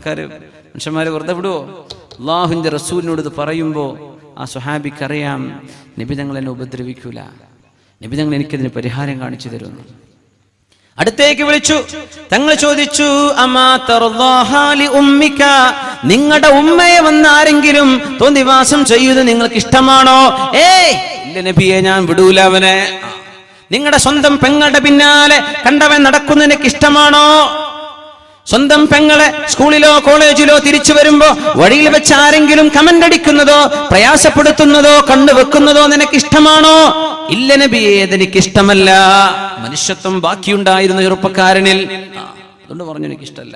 ആൾക്കാര് മനുഷ്യന്മാരെ വെറുതെ വിടുവോ? അള്ളാഹുവിന്റെ റസൂലിനോട് ഇത് പറയുമ്പോൾ ആ സ്വഹാബിക്കറിയാം നബി തങ്ങൾ എന്നെ ഉപദ്രവിക്കൂല, നബി തങ്ങൾ എനിക്കതിന് പരിഹാരം കാണിച്ചു തരുന്നു. അടുത്തേക്ക് വിളിച്ചു. തങ്ങൾ ചോദിച്ചു, അമാ തർദാഹാ ലി ഉമ്മിക, നിങ്ങളുടെ ഉമ്മയെ വന്ന് ആരെങ്കിലും തോന്നിവാസം ചെയ്യുന്നത് നിങ്ങൾക്ക് ഇഷ്ടമാണോ? ഇല്ല നബിയെ, ഞാൻ വിടൂല അവനെ. നിങ്ങളുടെ സ്വന്തം പെങ്ങളുടെ പിന്നാലെ കണ്ടവൻ നടക്കുന്നത് എനിക്ക് ഇഷ്ടമാണോ? സ്വന്തം പെങ്ങളെ സ്കൂളിലോ കോളേജിലോ തിരിച്ചു വരുമ്പോ വഴിയിൽ വെച്ച് ആരെങ്കിലും കമന്റ് അടിക്കുന്നതോ പ്രയാസപ്പെടുത്തുന്നതോ കണ്ടുവെക്കുന്നതോ നിനക്ക് ഇഷ്ടമാണോ? ഇല്ല നബിയെ, അതെനിക്ക് ഇഷ്ടമല്ല. മനുഷ്യത്വം ബാക്കിയുണ്ടായിരുന്ന ചെറുപ്പക്കാരനിൽ. അതുകൊണ്ട് പറഞ്ഞു എനിക്കിഷ്ടമല്ല.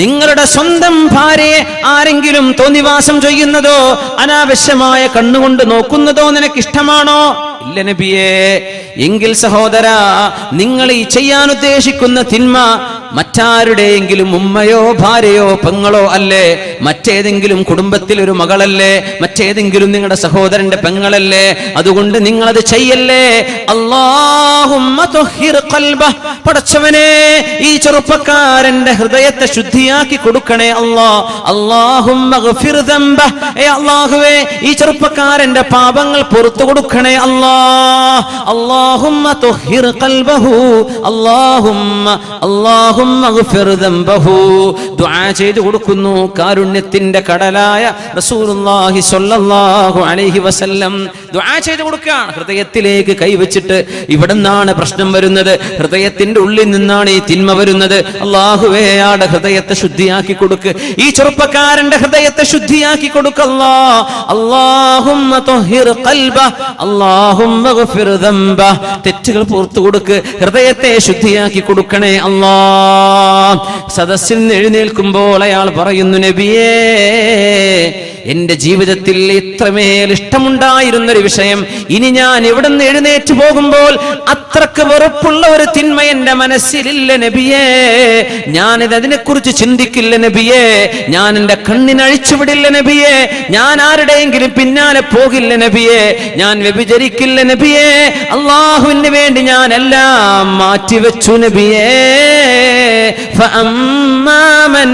നിങ്ങളുടെ സ്വന്തം ഭാര്യയെ ആരെങ്കിലും തോന്നിവാസം ചെയ്യുന്നതോ അനാവശ്യമായ കണ്ണുകൊണ്ട് നോക്കുന്നതോ നിനക്ക് ഇഷ്ടമാണോ? ഇല്ല നബിയേ. എങ്കിൽ സഹോദരാ, നിങ്ങൾ ഈ ചെയ്യാൻ ഉദ്ദേശിക്കുന്ന തിന്മ മറ്റാരുടെയെങ്കിലും ഉമ്മയോ ഭാര്യയോ പെങ്ങളോ അല്ലേ? മറ്റേതെങ്കിലും കുടുംബത്തിൽ ഒരു മകളല്ലേ? മറ്റേതെങ്കിലും നിങ്ങളുടെ സഹോദരന്റെ പെങ്ങളല്ലേ? അതുകൊണ്ട് നിങ്ങളത് ചെയ്യല്ലേ. അല്ലാഹുമ്മ തുഹിർ ഖൽബഹ്, പടച്ചവനെ ഈ ചെറുപ്പക്കാരന്റെ ഹൃദയത്തെ ശുദ്ധിയാക്കി കൊടുക്കണേ അല്ലാ. അല്ലാഹുമ്മ ഗഫിർ ദംബഹ്, അല്ലാഹുവേ ഈ ചെറുപ്പക്കാരന്റെ പാപങ്ങൾ പുറത്തു കൊടുക്കണേ അല്ലാ. അല്ലാഹുമ്മ തുഹിർ ഖൽബഹു, അല്ലാഹുമ്മ ഗഫിർ ദംബഹു. ദുആ ചെയ്തു കൊടുക്കുന്നു കാരുണ്യത്തിന്റെ കടലായ റസൂലുള്ളാഹി സ്വല്ലല്ലാഹു അലൈഹി വസല്ലം. ദുആ ചെയ്തു കൊടുക്കുകയാണ്. ഹൃദയത്തിലേക്ക് കൈവച്ചിട്ട് ഇവിടെ നിന്നാണ് പ്രശ്നം വരുന്നത്, ഹൃദയത്തിന്റെ ഉള്ളിൽ നിന്നാണ് ഈ തിന്മ വരുന്നത്. അല്ലാഹുവേ ആടെ ഹൃദയത്തെ ശുദ്ധിയാക്കി കൊടുക്ക്, ഈ ചെറുപ്പക്കാരന്റെ ഹൃദയത്തെ ശുദ്ധിയാക്കി കൊടുക്കല്ലാ. അല്ലാഹുമ്മ തുഹിർ ഖൽബഹ്, അല്ലാഹുമ്മ ഗഫിർ ദംബഹ്. തെറ്റുകൾ പുറത്തു കൊടുക്ക്, ഹൃദയത്തെ ശുദ്ധിയാക്കി കൊടുക്കണേ അല്ലാ. സദസ്സിൽ നിന്ന് എഴുന്നേൽക്കുമ്പോൾ അയാൾ പറയുന്നു, നബിയേ എന്റെ ജീവിതത്തിൽ ഇത്രമേൽ ഇഷ്ടമുണ്ടായിരുന്നൊരു വിഷയം ഇനി ഞാൻ ഇവിടെ നിന്ന് എഴുന്നേറ്റ് പോകുമ്പോൾ അത്രക്ക് വെറുപ്പുള്ള ഒരു തിന്മ എന്റെ മനസ്സിലില്ല നബിയേ. ഞാനിത് അതിനെക്കുറിച്ച് ചിന്തിക്കില്ല നബിയേ. ഞാൻ എന്റെ കണ്ണിനഴിച്ചുവിടില്ല നബിയേ. ഞാൻ ആരുടെയെങ്കിലും പിന്നാലെ പോകില്ല നബിയേ. ഞാൻ വ്യഭിചരിക്കില്ല നബിയേ. അല്ലാഹുവിന് വേണ്ടി ഞാൻ എല്ലാം മാറ്റിവെച്ചു നബിയേ. ഫഅമ്മാ മൻ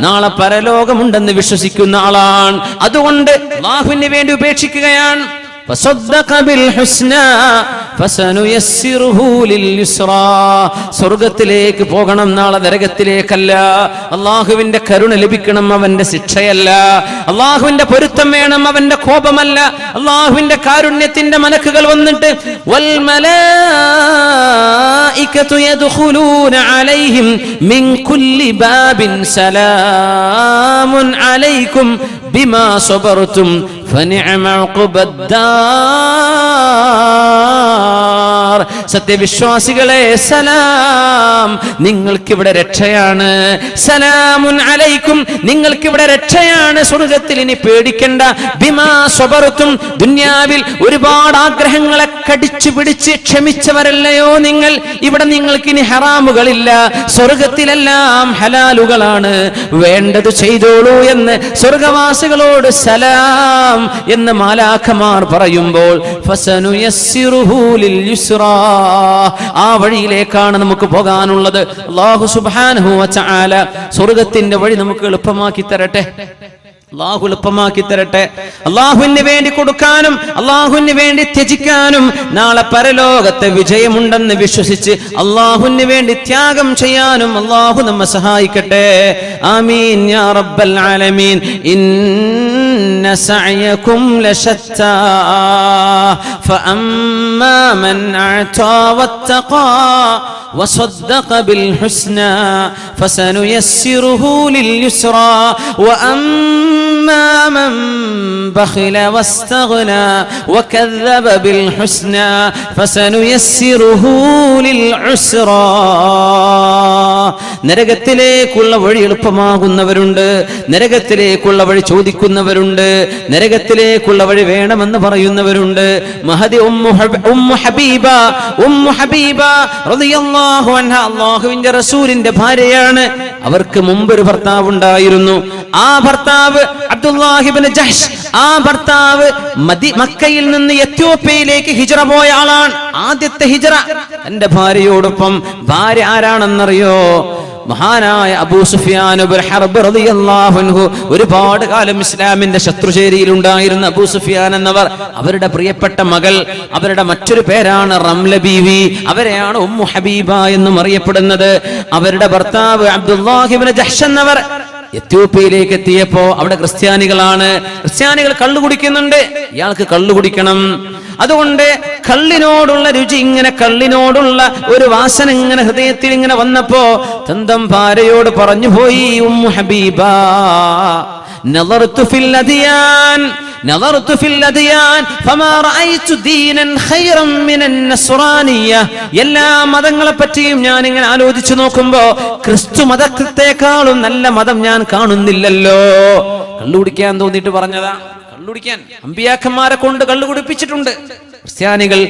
നാളെ പരലോകമുണ്ടെന്ന് വിശ്വസിക്കുന്ന ആളാണ്. അതുകൊണ്ട് അല്ലാഹുവിന് വേണ്ടി ഉപേക്ഷിക്കുകയാണ്. സ്വർഗത്തിലേക്ക് പോകണം, നാളെ നരകത്തിലേക്കല്ല. അള്ളാഹുവിന്റെ കരുണ ലഭിക്കണം, അവന്റെ ശിക്ഷയല്ല. അള്ളാഹുവിന്റെ പൊരുത്തം വേണം, അവന്റെ കോപമല്ല. അള്ളാഹുവിന്റെ കാരുണ്യത്തിന്റെ മലക്കുകൾ വന്നിട്ട് വൽ മലായികതു യദ്ഖുലൂന അലൈഹിം മിൻ കുല്ലി ബാബിൻ സലാമുൻ അലൈക്കും ബിമാ സബർതും ഫനിഅമ ഉഖ്ബദ്ദാർ. സത്യവിശ്വാസികളെ സലാം, നിങ്ങൾക്കിവിടെ രക്ഷയാണ്. സലാമുൻ അലൈക്കും, നിങ്ങൾക്കിവിടെ രക്ഷയാണ്. സ്വർഗത്തിൽ ഇനി പേടിക്കണ്ട. ബിമാ സബർതും, ദുനിയാവിൽ ഒരുപാട് ആഗ്രഹങ്ങളെ കടിച്ചു പിടിച്ച് ക്ഷമിച്ചവരല്ലയോ നിങ്ങൾ? ഇവിടെ നിങ്ങൾക്കിനി ഹറാമുകളില്ല. സ്വർഗത്തിലെല്ലാം ഹലാലുകളാണ്. വേണ്ടത് ചെയ്തോളൂ എന്ന് സ്വർഗവാസികളോട് സലാം എന്ന് മാലാഖമാർ പറയുമ്പോൾ ഫസനുയസ്സിറുഹു ലിൽ യുസ്റാ, ആ വഴിയിലേക്കാണ് നമുക്ക് പോകാനുള്ളത്. അല്ലാഹു സുബ്ഹാനഹു വ തആല സ്വർഗ്ഗത്തിന്റെ വഴി നമുക്ക് എളുപ്പമാക്കി തരട്ടെ. അല്ലാഹു എളുപ്പമാക്കി തരട്ടെ. അല്ലാഹുവിന് വേണ്ടി കൊടുക്കാനും അല്ലാഹുവിന് വേണ്ടി ത്യജിക്കാനും നാളെ പരലോകത്തെ വിജയമുണ്ടെന്ന് വിശ്വസിച്ച് അല്ലാഹുവിന് വേണ്ടി ത്യാഗം ചെയ്യാനും അല്ലാഹു നമ്മെ സഹായിക്കട്ടെ. ആമീൻ യാ റബ്ബൽ ആലമീൻ. ഇന്ന സഅയകും ലശത്താ ഫഅമ്മാ മൻ അഅതാ വത്തഖാ വസദ്ദഖ ബിൽ ഹുസ്നാ ഫസനുയസ്സിറുഹു ലിൽ യുസ്റാ وأما من بخل واستغنى وكذب بالحسنى فسنيسره للعسرى. നരകത്തിലേക്കുള്ള വഴി എളുപ്പമാകുന്നവരുണ്ട്, നരകത്തിലേക്കുള്ള വഴി ചോദിക്കുന്നവരുണ്ട്, നരകത്തിലേക്കുള്ള വഴി വേണമെന്ന് പറയുന്നവരുണ്ട്. മഹദി ഉമ്മു ഹബീബ റളിയല്ലാഹു അൻഹ അല്ലാഹുവിന്റെ റസൂലിന്റെ ഭാര്യയാണ്. അവർക്ക് മുമ്പൊരു ഭർത്താവ് ഉണ്ടായിരുന്നു. ആ ഭർത്താവ് അബ്ദുല്ലാഹ് ഇബ്നു ജഹ്ഷ്. ആ ഭർത്താവ് മക്കയിൽ നിന്ന് എത്യോപ്യയിലേക്ക് ഹിജ്റ പോയ ആളാണ്. ആദ്യത്തെ ഹിജ്റ. തന്റെ ഭാര്യയോടൊപ്പം. ഭാര്യ ആരാണെന്നറിയോ? മഹാനായ അബൂ സുഫിയാൻ ഇബ്നു ഹർബ് റളിയല്ലാഹു അൻഹു. ഒരുപാട് കാലം ഇസ്ലാമിന്റെ ശത്രുചേരിയിൽ ഉണ്ടായിരുന്ന അബൂ സുഫിയാൻ എന്നവർ, അവരുടെ പ്രിയപ്പെട്ട മകൾ, അവരുടെ മറ്റൊരു പേരാണ് റംല ബീവി. അവരെയാണ് ഉമ്മു ഹബീബ എന്നും അറിയപ്പെടുന്നത്. അവരുടെ ഭർത്താവ് അബ്ദുല്ലാഹ് ഇബ്നു ജഹ്ഷ് എന്നവർ എത്യോപ്യയിലേക്ക് എത്തിയപ്പോ അവിടെ ക്രിസ്ത്യാനികളാണ്. ക്രിസ്ത്യാനികൾ കള്ളു കുടിക്കുന്നുണ്ട്. ഇയാൾക്ക് കള്ളു കുടിക്കണം. അതുകൊണ്ട് കള്ളിനോടുള്ള രുചി, ഇങ്ങനെ കള്ളിനോടുള്ള ഒരു വാസന ഇങ്ങനെ ഹൃദയത്തിൽ ഇങ്ങനെ വന്നപ്പോ സ്വന്തം ഭാര്യയോട് പറഞ്ഞു പോയി, ഉമ്മു ഹബീബ, نظرت في الأديان فما رأيت دينا خيرا من النصرانية. എല്ലാ മതങ്ങളെ പറ്റിയും ഞാൻ ഇങ്ങനെ ആലോചിച്ചു നോക്കുമ്പോ ക്രിസ്തു മതത്തെക്കാളും നല്ല മതം ഞാൻ കാണുന്നില്ലല്ലോ. കള്ളുകുടിക്കാൻ തോന്നിയിട്ട് പറഞ്ഞതാ. കള്ളുകുടിക്കാൻ അമ്പിയാക്കന്മാരെ കൊണ്ട് കള്ളു കുടിപ്പിച്ചിട്ടുണ്ട് ക്രിസ്ത്യാനികൾ.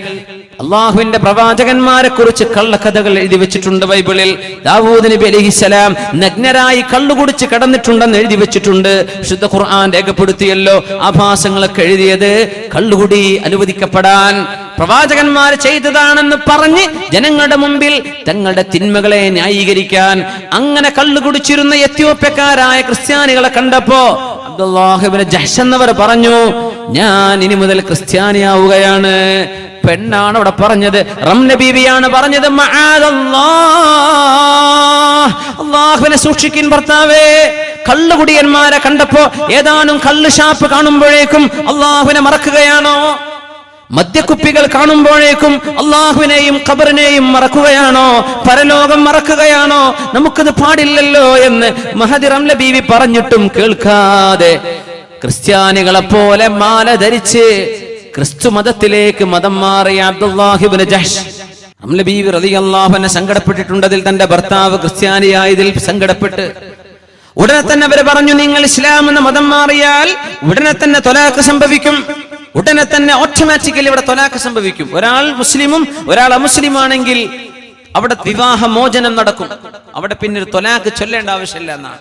അള്ളാഹുവിന്റെ പ്രവാചകന്മാരെ കുറിച്ച് കള്ളക്കഥകൾ എഴുതി വെച്ചിട്ടുണ്ട് ബൈബിളിൽ. ദാവൂദ് നബി അലൈഹിസ്സലാം നഗ്നരായി കള്ളുകുടിച്ച് കിടന്നിട്ടുണ്ടെന്ന് എഴുതി വെച്ചിട്ടുണ്ട്. വിശുദ്ധ ഖുർആൻ രേഖപ്പെടുത്തിയല്ലോ. ആഭാസങ്ങളൊക്കെ എഴുതിയത് കള്ളുകുടി അനുവദിക്കപ്പെടാൻ പ്രവാചകന്മാർ ചെയ്തതാണെന്ന് പറഞ്ഞ് ജനങ്ങളുടെ മുമ്പിൽ തങ്ങളുടെ തിന്മകളെ ന്യായീകരിക്കാൻ അങ്ങനെ കള്ളുകുടിച്ചിരുന്ന എത്യോപ്യക്കാരായ ക്രിസ്ത്യാനികളെ കണ്ടപ്പോ അബ്ദുല്ലാഹ് ഇബ്നു ജഹ്ഷ് എന്നവർ പറഞ്ഞു, ഞാൻ ഇനി മുതൽ ക്രിസ്ത്യാനിയാവുകയാണ്. പെണ്ണാണ് അവിടെ പറഞ്ഞത്, റംല ബീവിയാണ് പറഞ്ഞത്. അല്ലാഹുവിനെ സൂക്ഷിക്കിൻ ഭർത്താവേ. കള്ളുകുടിയന്മാരെ കണ്ടപ്പോ ഏതാനും കള്ള് ഷാപ്പ് കാണുമ്പോഴേക്കും അല്ലാഹുവിനെ മറക്കുകയാണോ? മദ്യക്കുപ്പികൾ കാണുമ്പോഴേക്കും അള്ളാഹുവിനെയും ഖബറിനെയും മറക്കുകയാണോ? പരലോകം മറക്കുകയാണോ? നമുക്കത് പാടില്ലല്ലോ എന്ന് മഹദി റംല ബീവി പറഞ്ഞിട്ടും കേൾക്കാതെ ക്രിസ്ത്യാനികളെ പോലെ മാല ധരിച്ച് ക്രിസ്തു മതത്തിലേക്ക് മതം മാറിയ അബ്ദുല്ലാഹ് ഇബ്നു ജഹ്ഷ്. റംല ബീവി റളിയല്ലാഹു അൻഹ സങ്കടപ്പെട്ടിട്ടുണ്ട്. അതിൽ തന്റെ ഭർത്താവ് ക്രിസ്ത്യാനിയായതിൽ സങ്കടപ്പെട്ട് ഉടനെ തന്നെ അവര് പറഞ്ഞു, നിങ്ങൾ ഇസ്ലാം എന്ന മതം മാറിയാൽ ഉടനെ തന്നെ ത്വലാഖ് സംഭവിക്കും. ഉടനെ തന്നെ ഓട്ടോമാറ്റിക്കലി ഇവിടെ ത്വലാഖ് സംഭവിക്കും. ഒരാൾ മുസ്ലിമും ഒരാൾ അമുസ്ലിമാണെങ്കിൽ അവിടെ വിവാഹ മോചനം നടക്കും. അവിടെ പിന്നെ ഒരു ത്വലാഖ് ചൊല്ലേണ്ട ആവശ്യമില്ല എന്നാണ്.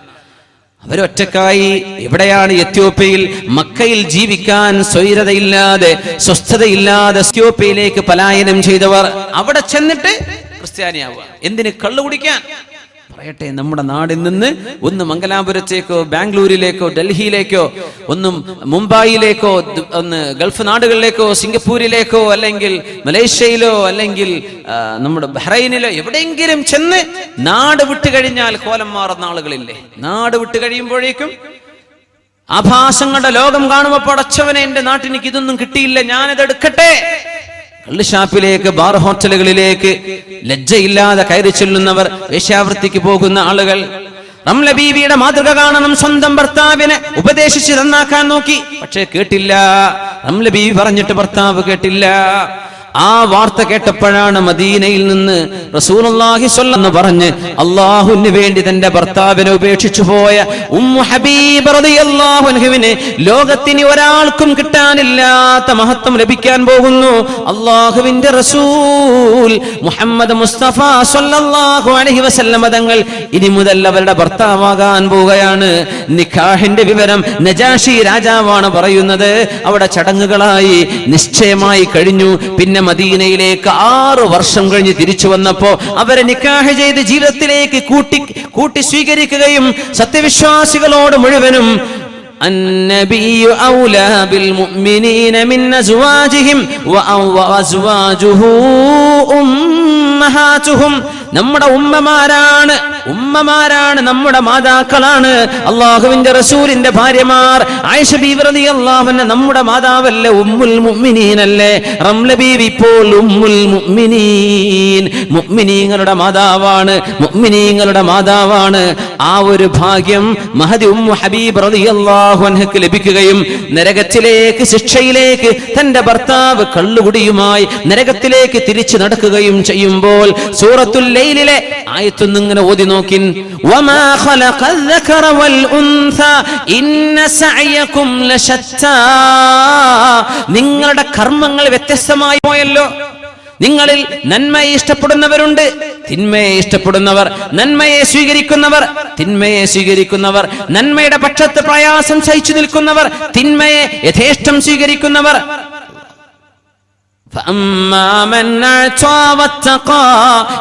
അവരൊറ്റക്കായി എവിടെയാണ്? എത്യോപ്യയിൽ. മക്കയിൽ ജീവിക്കാൻ സ്വൈരതയില്ലാതെ സ്വസ്ഥതയില്ലാതെ എത്യോപ്യയിലേക്ക് പലായനം ചെയ്തവർ അവിടെ ചെന്നിട്ട് ക്രിസ്ത്യാനിയാവുക. എന്തിന്? കള്ളു കുടിക്കാൻ. പറയട്ടെ, നമ്മുടെ നാടിൽ നിന്ന് ഒന്ന് മംഗലാപുരത്തേക്കോ ബാംഗ്ലൂരിലേക്കോ ഡൽഹിയിലേക്കോ ഒന്നും മുംബൈയിലേക്കോ ഒന്ന് ഗൾഫ് നാടുകളിലേക്കോ സിംഗപ്പൂരിലേക്കോ അല്ലെങ്കിൽ മലേഷ്യയിലോ അല്ലെങ്കിൽ നമ്മുടെ ബഹ്റൈനിലോ എവിടെയെങ്കിലും ചെന്ന് നാട് വിട്ടു കഴിഞ്ഞാൽ കോലം മാറുന്ന ആളുകളില്ലേ? നാട് വിട്ടു കഴിയുമ്പോഴേക്കും ആഭാസങ്ങളുടെ ലോകം കാണുമ്പോൾ പടച്ചവനെ, എന്റെ നാട്ടിലേക്ക് ഇതൊന്നും കിട്ടിയില്ല, ഞാനിത് എടുക്കട്ടെ. കള്ളുഷാപ്പിലേക്ക്, ബാർ ഹോട്ടലുകളിലേക്ക് ലജ്ജയില്ലാതെ കയറി ചെല്ലുന്നവർ, വേശ്യാവൃത്തിക്ക് പോകുന്ന ആളുകൾ. റംല ബീവിയുടെ മാതൃക കാണണം. സ്വന്തം ഭർത്താവിനെ ഉപദേശിച്ച് നന്നാക്കാൻ നോക്കി, പക്ഷേ കേട്ടില്ല. റംല ബീവി പറഞ്ഞിട്ട് ഭർത്താവ് കേട്ടില്ല. ആ വാർത്ത കേട്ടപ്പോഴാണ് മദീനയിൽ നിന്ന് റസൂലുള്ളാഹി സ്വല്ലല്ലാഹു അലൈഹി വസല്ലം പറഞ്ഞ് അല്ലാഹുവിന് വേണ്ടി തന്റെ ഭർത്താവിനെ ഉപേക്ഷിച്ചു പോയ ഉമ്മു ഹബീബ റളിയല്ലാഹു അൻഹുവിനെ ലോകത്തിന് ഒരാൾക്കും കിട്ടാനില്ലാത്ത മഹത്വം ലഭിക്കാൻ പോകുന്നു. അല്ലാഹുവിന്റെ റസൂൽ മുഹമ്മദ് മുസ്തഫ സ്വല്ലല്ലാഹു അലൈഹി വസല്ലം തങ്ങൾ ഇനി മുതൽ അവരുടെ ഭർത്താവാകാൻ പോവുകയാണ്. നിക്കാഹിന്റെ വിവരം നജാഷി രാജാവാണ് പറയുന്നത്. അവിടെ ചടങ്ങുകളായി നിശ്ചയമായി കഴിഞ്ഞു. പിന്നെ മദീനയിലേക്ക് 6 വർഷം കഴിഞ്ഞ് തിരിച്ചു വന്നപ്പോ അവരെ നിക്കാഹ് ചെയ്ത് ജീവിതത്തിലേക്ക് കൂട്ടി സ്വീകരിക്കുകയും സത്യവിശ്വാസികളോട് മുഴുവനും النبي أولى بالمؤمنين من أزواجهم وأزواجه أمهاتهم. നമ്മുടെ ഉമ്മമാരാണ് നമ്മുടെ മാതാക്കളാണ്. അല്ലാഹുവിന്റെ റസൂലിന്റെ ഭാര്യമാർ. ആയിഷ ബീവി റളിയല്ലാഹു അൻഹ നമ്മുടെ മാതാവല്ലേ? ഉമ്മുൽ മുഅ്മിനീൻ അല്ലേ? റംല ബീവി ഇപ്പോൾ ഉമ്മുൽ മുഅ്മിനീൻ, മുഅ്മിനീങ്ങളുടെ മാതാവാണ്. ആ ഒരു ഭാഗ്യം മഹദി ഉമ്മു ഹബീബ് റളിയല്ലാഹു അൻഹയ്ക്ക് ലഭിക്കുകയും നരകത്തിലേക്ക്, ശിക്ഷയിലേക്ക് തന്റെ ഭർത്താവ് കള്ളുകുടിയുമായി നരകത്തിലേക്ക് തിരിച്ചു നടക്കുകയും ചെയ്യുമ്പോൾ സൂറത്തുൽ ലൈലിലെ ആയത്തൊന്നും ഇങ്ങനെ ഓതി നോക്കിൻ. വമാ ഖലഖൽ ദകറ വൽ ഉൻസ ഇന്ന സഅയകും ലശത്താ. നിങ്ങളുടെ കർമ്മങ്ങൾ വ്യത്യസ്തമായി പോയല്ലോ. നിങ്ങളിൽ നന്മയെ ഇഷ്ടപ്പെടുന്നവരുണ്ട്, തിന്മയെ ഇഷ്ടപ്പെടുന്നവർ, നന്മയെ സ്വീകരിക്കുന്നവർ, തിന്മയെ സ്വീകരിക്കുന്നവർ, നന്മയുടെ പക്ഷത്ത് പ്രയാസം സഹിച്ചു നിൽക്കുന്നവർ, തിന്മയെ യഥേഷ്ടം സ്വീകരിക്കുന്നവർ.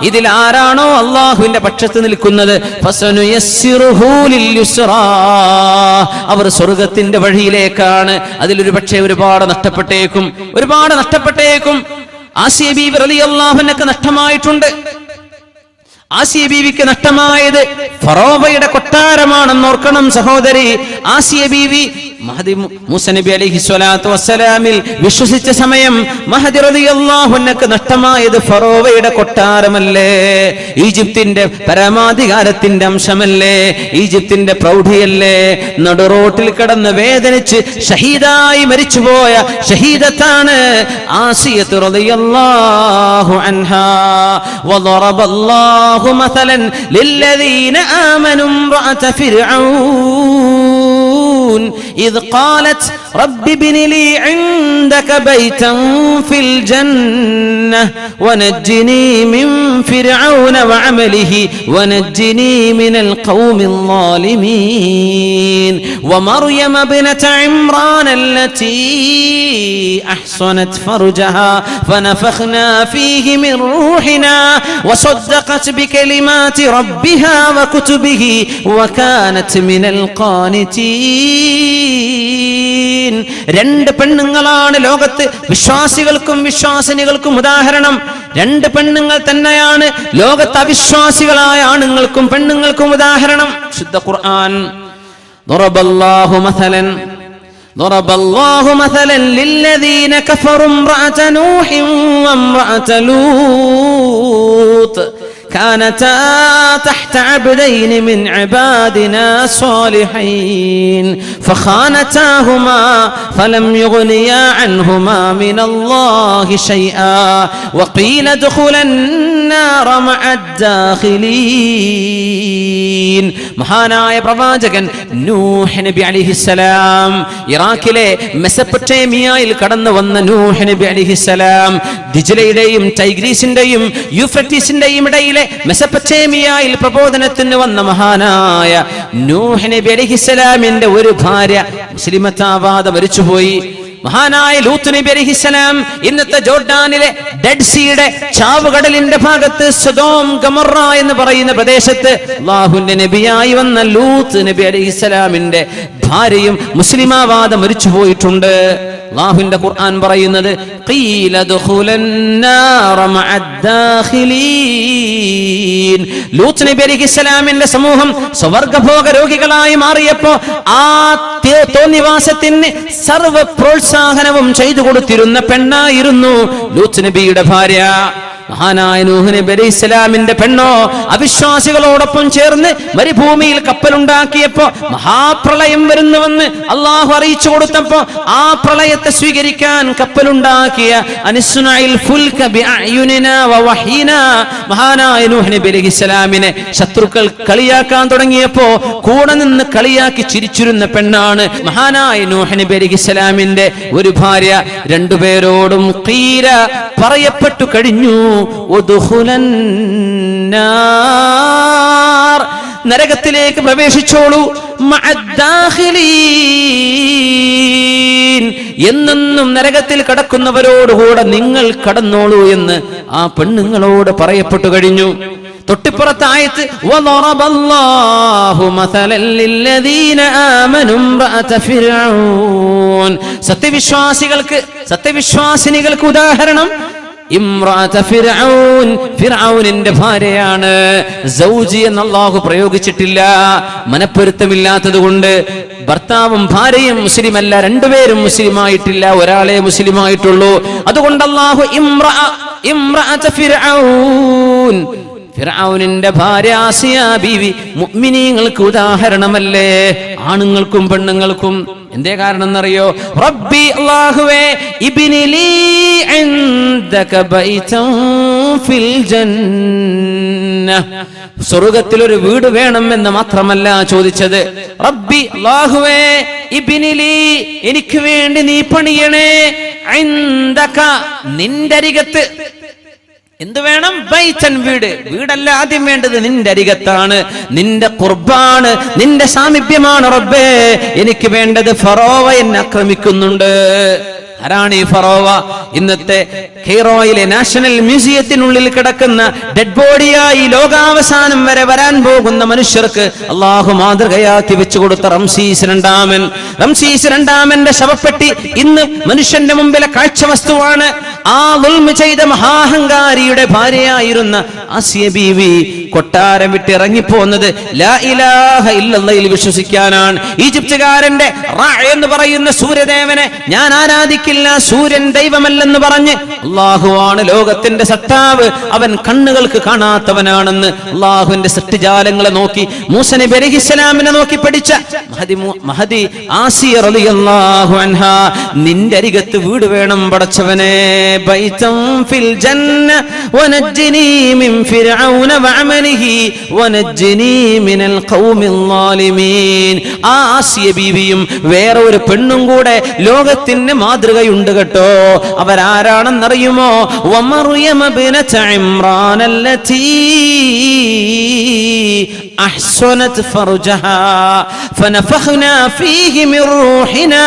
ഇതിൽ ആരാണോ അള്ളാഹുവിന്റെ പക്ഷത്ത് നിൽക്കുന്നത് അവർ സ്വർഗത്തിന്റെ വഴിയിലേക്കാണ്. അതിലൊരു പക്ഷേ ഒരുപാട് നഷ്ടപ്പെട്ടേക്കും. ആസിയ ബീവി റളിയല്ലാഹു അൻഹയ്ക്ക് നഷ്ടമായിട്ടുണ്ട്. ആസിയ ബീവിക്ക് നഷ്ടമായത് ഫറോവയുടെ കൊട്ടാരമാണെന്ന് ഓർക്കണം സഹോദരി. ആസിയ ബീവി മഹദി മൂസ നബി അലൈഹി സ്വലാത്തു വസ്സലാമിൽ വിശ്വസിച്ച സമയം മഹദി റളിയല്ലാഹു അൻഹു നഷ്ടമായത് ഫറോവയുടെ കൊട്ടാരമല്ലേ, ഈജിപ്തിന്റെ പരമാധികാരത്തിന്റെ അംശമല്ലേ, ഈജിപ്തിന്റെ പ്രൗഢിയല്ലേ. നടുറോട്ടിൽ കിടന്ന് വേദനിച്ച് ഷഹീദായി മരിച്ചുപോയ ഷഹീദത്താണ് ആസിയത്ത് റളിയല്ലാഹു അൻഹാ. വദറബല്ലാഹു മസലൻ ലില്ലദീന ആമനു ഇംറഅത ഫിർഔൻ إذ قالت رب ابن لي عندك بيتا في الجنة ونجني من فرعون وعمله ونجني من القوم الظالمين ومريم ابنة عمران التي أحصنت فرجها فنفخنا فيه من روحنا وصدقت بكلمات ربها وكتبه وكانت من القانتين. രണ്ട് പെണ്ണുങ്ങളാണ് ലോകത്ത് വിശ്വാസികൾക്കും വിശ്വാസിനികൾക്കും ഉദാഹരണം. രണ്ട് പെണ്ണുങ്ങൾ തന്നെയാണ് ലോകത്ത് അവിശ്വാസികളായ ആണുങ്ങൾക്കും പെണ്ണുങ്ങൾക്കും ഉദാഹരണം. ശുദ്ധ ഖുർആൻ ضرب الله مثلا للذين كفروا امرأة نوح وامرأة لوط كانتا تحت عبدين من عبادنا صالحين فخانتاهما فلم يغنيا عنهما من الله شيئا وقيل ادخلا النار مع الداخلين. മഹാനായ പ്രവാചകൻ നൂഹ് നബി അലൈഹിസ്സലാം, ഇറാഖിലെ മെസപ്പൊട്ടേമിയയിൽ കടന്നു വന്ന നൂഹ് നബി അലൈഹിസ്സലാം, ദിജ്ലയുടെയും ടൈഗ്രീസിന്റെയും യൂഫ്രട്ടീസിന്റെയും ഇടയിലെ മെസപ്പൊട്ടേമിയയിൽ പ്രബോധനത്തിന് വന്ന മഹാനായ നൂഹ് നബി അലൈഹിസ്സലാമിന്റെ ഒരു ഭാര്യ മുസ്ലിമത്താവാതെ മരിച്ചുപോയി. മഹാനായ ലൂത്ത് നബി അലൈഹിസ്സലാം ഇന്നത്തെ ജോർഡാനിലെ ഡെഡ് സീയുടെ ചാവുകടലിന്റെ ഭാഗത്ത് സൊദോം ഗമൊറ എന്ന് പറയുന്ന പ്രദേശത്ത് അല്ലാഹുവിന്റെ നബിയായി വന്ന ലൂത്ത് നബി അലൈഹിസ്സലാമിന്റെ ഭാര്യയും മുസ്ലിമാവാതെ മരിച്ചു പോയിട്ടുണ്ട്. അല്ലാഹുവിന്റെ ഖുർആൻ പറയുന്നത് ഖീല ദഖുലൻ നാറ മഅദ്ദാഖിലീൻ. ലൂത്ത് നബി അലൈഹിസ്സലാമിന്റെ സമൂഹം സ്വർഗ്ഗഭോഗ രോഗികളായി മാറിയപ്പോൾ ആ തോന്നിവാസത്തിന് സർവ്വ പ്രോത്സാഹനവും ചെയ്തു കൊടുത്തിരുന്ന പെണ്ണായിരുന്നു ലൂത്ത് നബിയുടെ ഭാര്യ. മഹാനായ നൂഹ് നബി അലൈഹിസ്സലാമിന്റെ പെണ്ണോ അവിശ്വാസികളോടൊപ്പം ചേർന്ന് മരുഭൂമിയിൽ കപ്പലുണ്ടാക്കിയപ്പോ മഹാപ്രളയം വരുന്നുവെന്ന് അള്ളാഹു അറിയിച്ചു കൊടുത്തപ്പോ ആ പ്രളയത്തെ സ്വീകരിക്കാൻ കപ്പലുണ്ടാക്കിയ അനിസ്നാഇൽ ഫുൽക ബിഅയുനിനാ വവഹീനാ മഹാനായ നൂഹ് നബി അലൈഹിസ്സലാമിനെ ശത്രുക്കൾ കളിയാക്കാൻ തുടങ്ങിയപ്പോ കൂടെ നിന്ന് കളിയാക്കി ചിരിച്ചിരുന്ന പെണ്ണാണ് മഹാനായ നൂഹ് നബി അലൈഹിസ്സലാമിന്റെ ഒരു ഭാര്യ. രണ്ടുപേരോടും ഖീല പറയപ്പെട്ടു കഴിഞ്ഞു നരകത്തിലേക്ക് പ്രവേശിച്ചോളൂ എന്നെന്നും നരകത്തിൽ കടക്കുന്നവരോടുകൂടെ നിങ്ങൾ കടന്നോളൂ എന്ന് ആ പെണ്ണുങ്ങളോട് പറയപ്പെട്ടു കഴിഞ്ഞു. തൊട്ടിപ്പുറത്തെ ആയത്ത് വദറബല്ലാഹു മസലൻ ലില്ലദീന ആമനു ഇംറഅത ഫിർഔൻ. സത്യവിശ്വാസിനികൾക്ക് ഉദാഹരണം ഇംറഅത ഫിർഔൻ, ഫിർഔനിന്റെ ഭാര്യയാണ്. സൗജി എന്ന് അല്ലാഹു പ്രയോഗിച്ചിട്ടില്ല, മനപ്പൊരുത്തമില്ലാത്തത് കൊണ്ട്. ഭർത്താവും ഭാര്യയും മുസ്ലിമല്ല, രണ്ടുപേരും മുസ്ലിമായിട്ടില്ല, ഒരാളെ മുസ്ലിമായിട്ടുള്ളൂ. അതുകൊണ്ട് അല്ലാഹു ഇംറഅത ഫിർഔൻ, ഫിർഔനിന്റെ ഭാര്യ ആസിയ ബീവി മുഅ്മിനീങ്ങൾക്ക് ഉദാഹരണമല്ലേ, ആണുങ്ങൾക്കും പെണ്ണുങ്ങൾക്കും. എന്തേ കാരണം എന്നറിയോ? റബ്ബി അല്ലാഹുവേ ഇബ്നി ലീ ഇൻദക ബൈതൻ ഫിൽ ജന്ന, സ്വർഗ്ഗത്തിൽ ഒരു വീട് വേണം എന്ന് മാത്രമല്ല ചോദിച്ചത്. റബ്ബി അല്ലാഹുവേ ഇബ്നി ലീ, എനിക്ക് വേണ്ടി നീ പണിയണേ, ഇൻദക നിന്റെ അരികത്ത്. എന്ത് വേണം? ബൈതൻ, വീട്. വീടല്ല ആദ്യം വേണ്ടത്, നിന്റെ അരികത്താണ്, നിന്റെ ഖുർബാണ്, നിന്റെ സാമീപ്യമാണ് റബ്ബേ എനിക്ക് വേണ്ടത്. ഫറോവ എന്നെ ആക്രമിക്കുന്നുണ്ട്. ആരാണ് ഈ ഫറോവ? ഇന്നത്തെ കെയ്റോയിലെ നാഷണൽ മ്യൂസിയത്തിനുള്ളിൽ കിടക്കുന്ന ഡെഡ് ബോഡിയായി ലോകാവസാനം വരെ വരാൻ പോകുന്ന മനുഷ്യർക്ക് അള്ളാഹു മാതൃകയാക്കി വെച്ചു കൊടുത്ത റംസീസ് രണ്ടാമന്റെ ശവപ്പെട്ടി ഇന്ന് മനുഷ്യന്റെ മുമ്പിലെ കാഴ്ച വസ്തുവാണ്. ആ ദുൽമ ചെയ്ത മഹാഹങ്കാരിയുടെ ഭാര്യയായിരുന്ന ആസിയ ബീവി കൊട്ടാരം വിട്ട് ഇറങ്ങിപ്പോന്നത് ലാ ഇലാഹ ഇല്ലല്ലാഹയിൽ വിശ്വസിക്കാനാണ്. ഈജിപ്തുകാരന്റെ റാ എന്ന് പറയുന്ന സൂര്യദേവനെ ഞാൻ ആരാധിക്കില്ല, സൂര്യൻ ദൈവമല്ലെന്ന് പറഞ്ഞ് അള്ളാഹുവാണ് ലോകത്തിന്റെ സട്ടാവ്, അവൻ കണ്ണുകൾക്ക് കാണാത്തവനാണെന്ന് അള്ളാഹുവിന്റെ സൃഷ്ടിജാലങ്ങളെ നോക്കി മൂസ നബി അലൈഹിസ്സലാമിനെ നോക്കി പഠിച്ച മഹദി ആസിയ റളിയല്ലാഹു അൻഹാ, നിന്റെ അരികത്ത് വീട് വേണം പടച്ചവനെ. ബൈതൻ ഫിൽ ജന്ന വനജ്ജിനി മിൻ ഫിർഔന വഅമലിഹി വനജ്ജിനി മിനൽ ഖൗമിൽ ളാലിമീൻ. ആ ആസിയ ബീവിയും വേറെ ഒരു പെണ്ണും കൂടെ ലോകത്തിന് മാതൃകയുണ്ട് കേട്ടോ. അവരാരാണെന്നറിയുമോ? വമർയമ ബിനത ഇമ്രാൻ അല്ലതി അഹ്സനത് ഫർജഹാ ഫനഫഖ്നാ ഫീഹി മിൻ റൂഹിനാ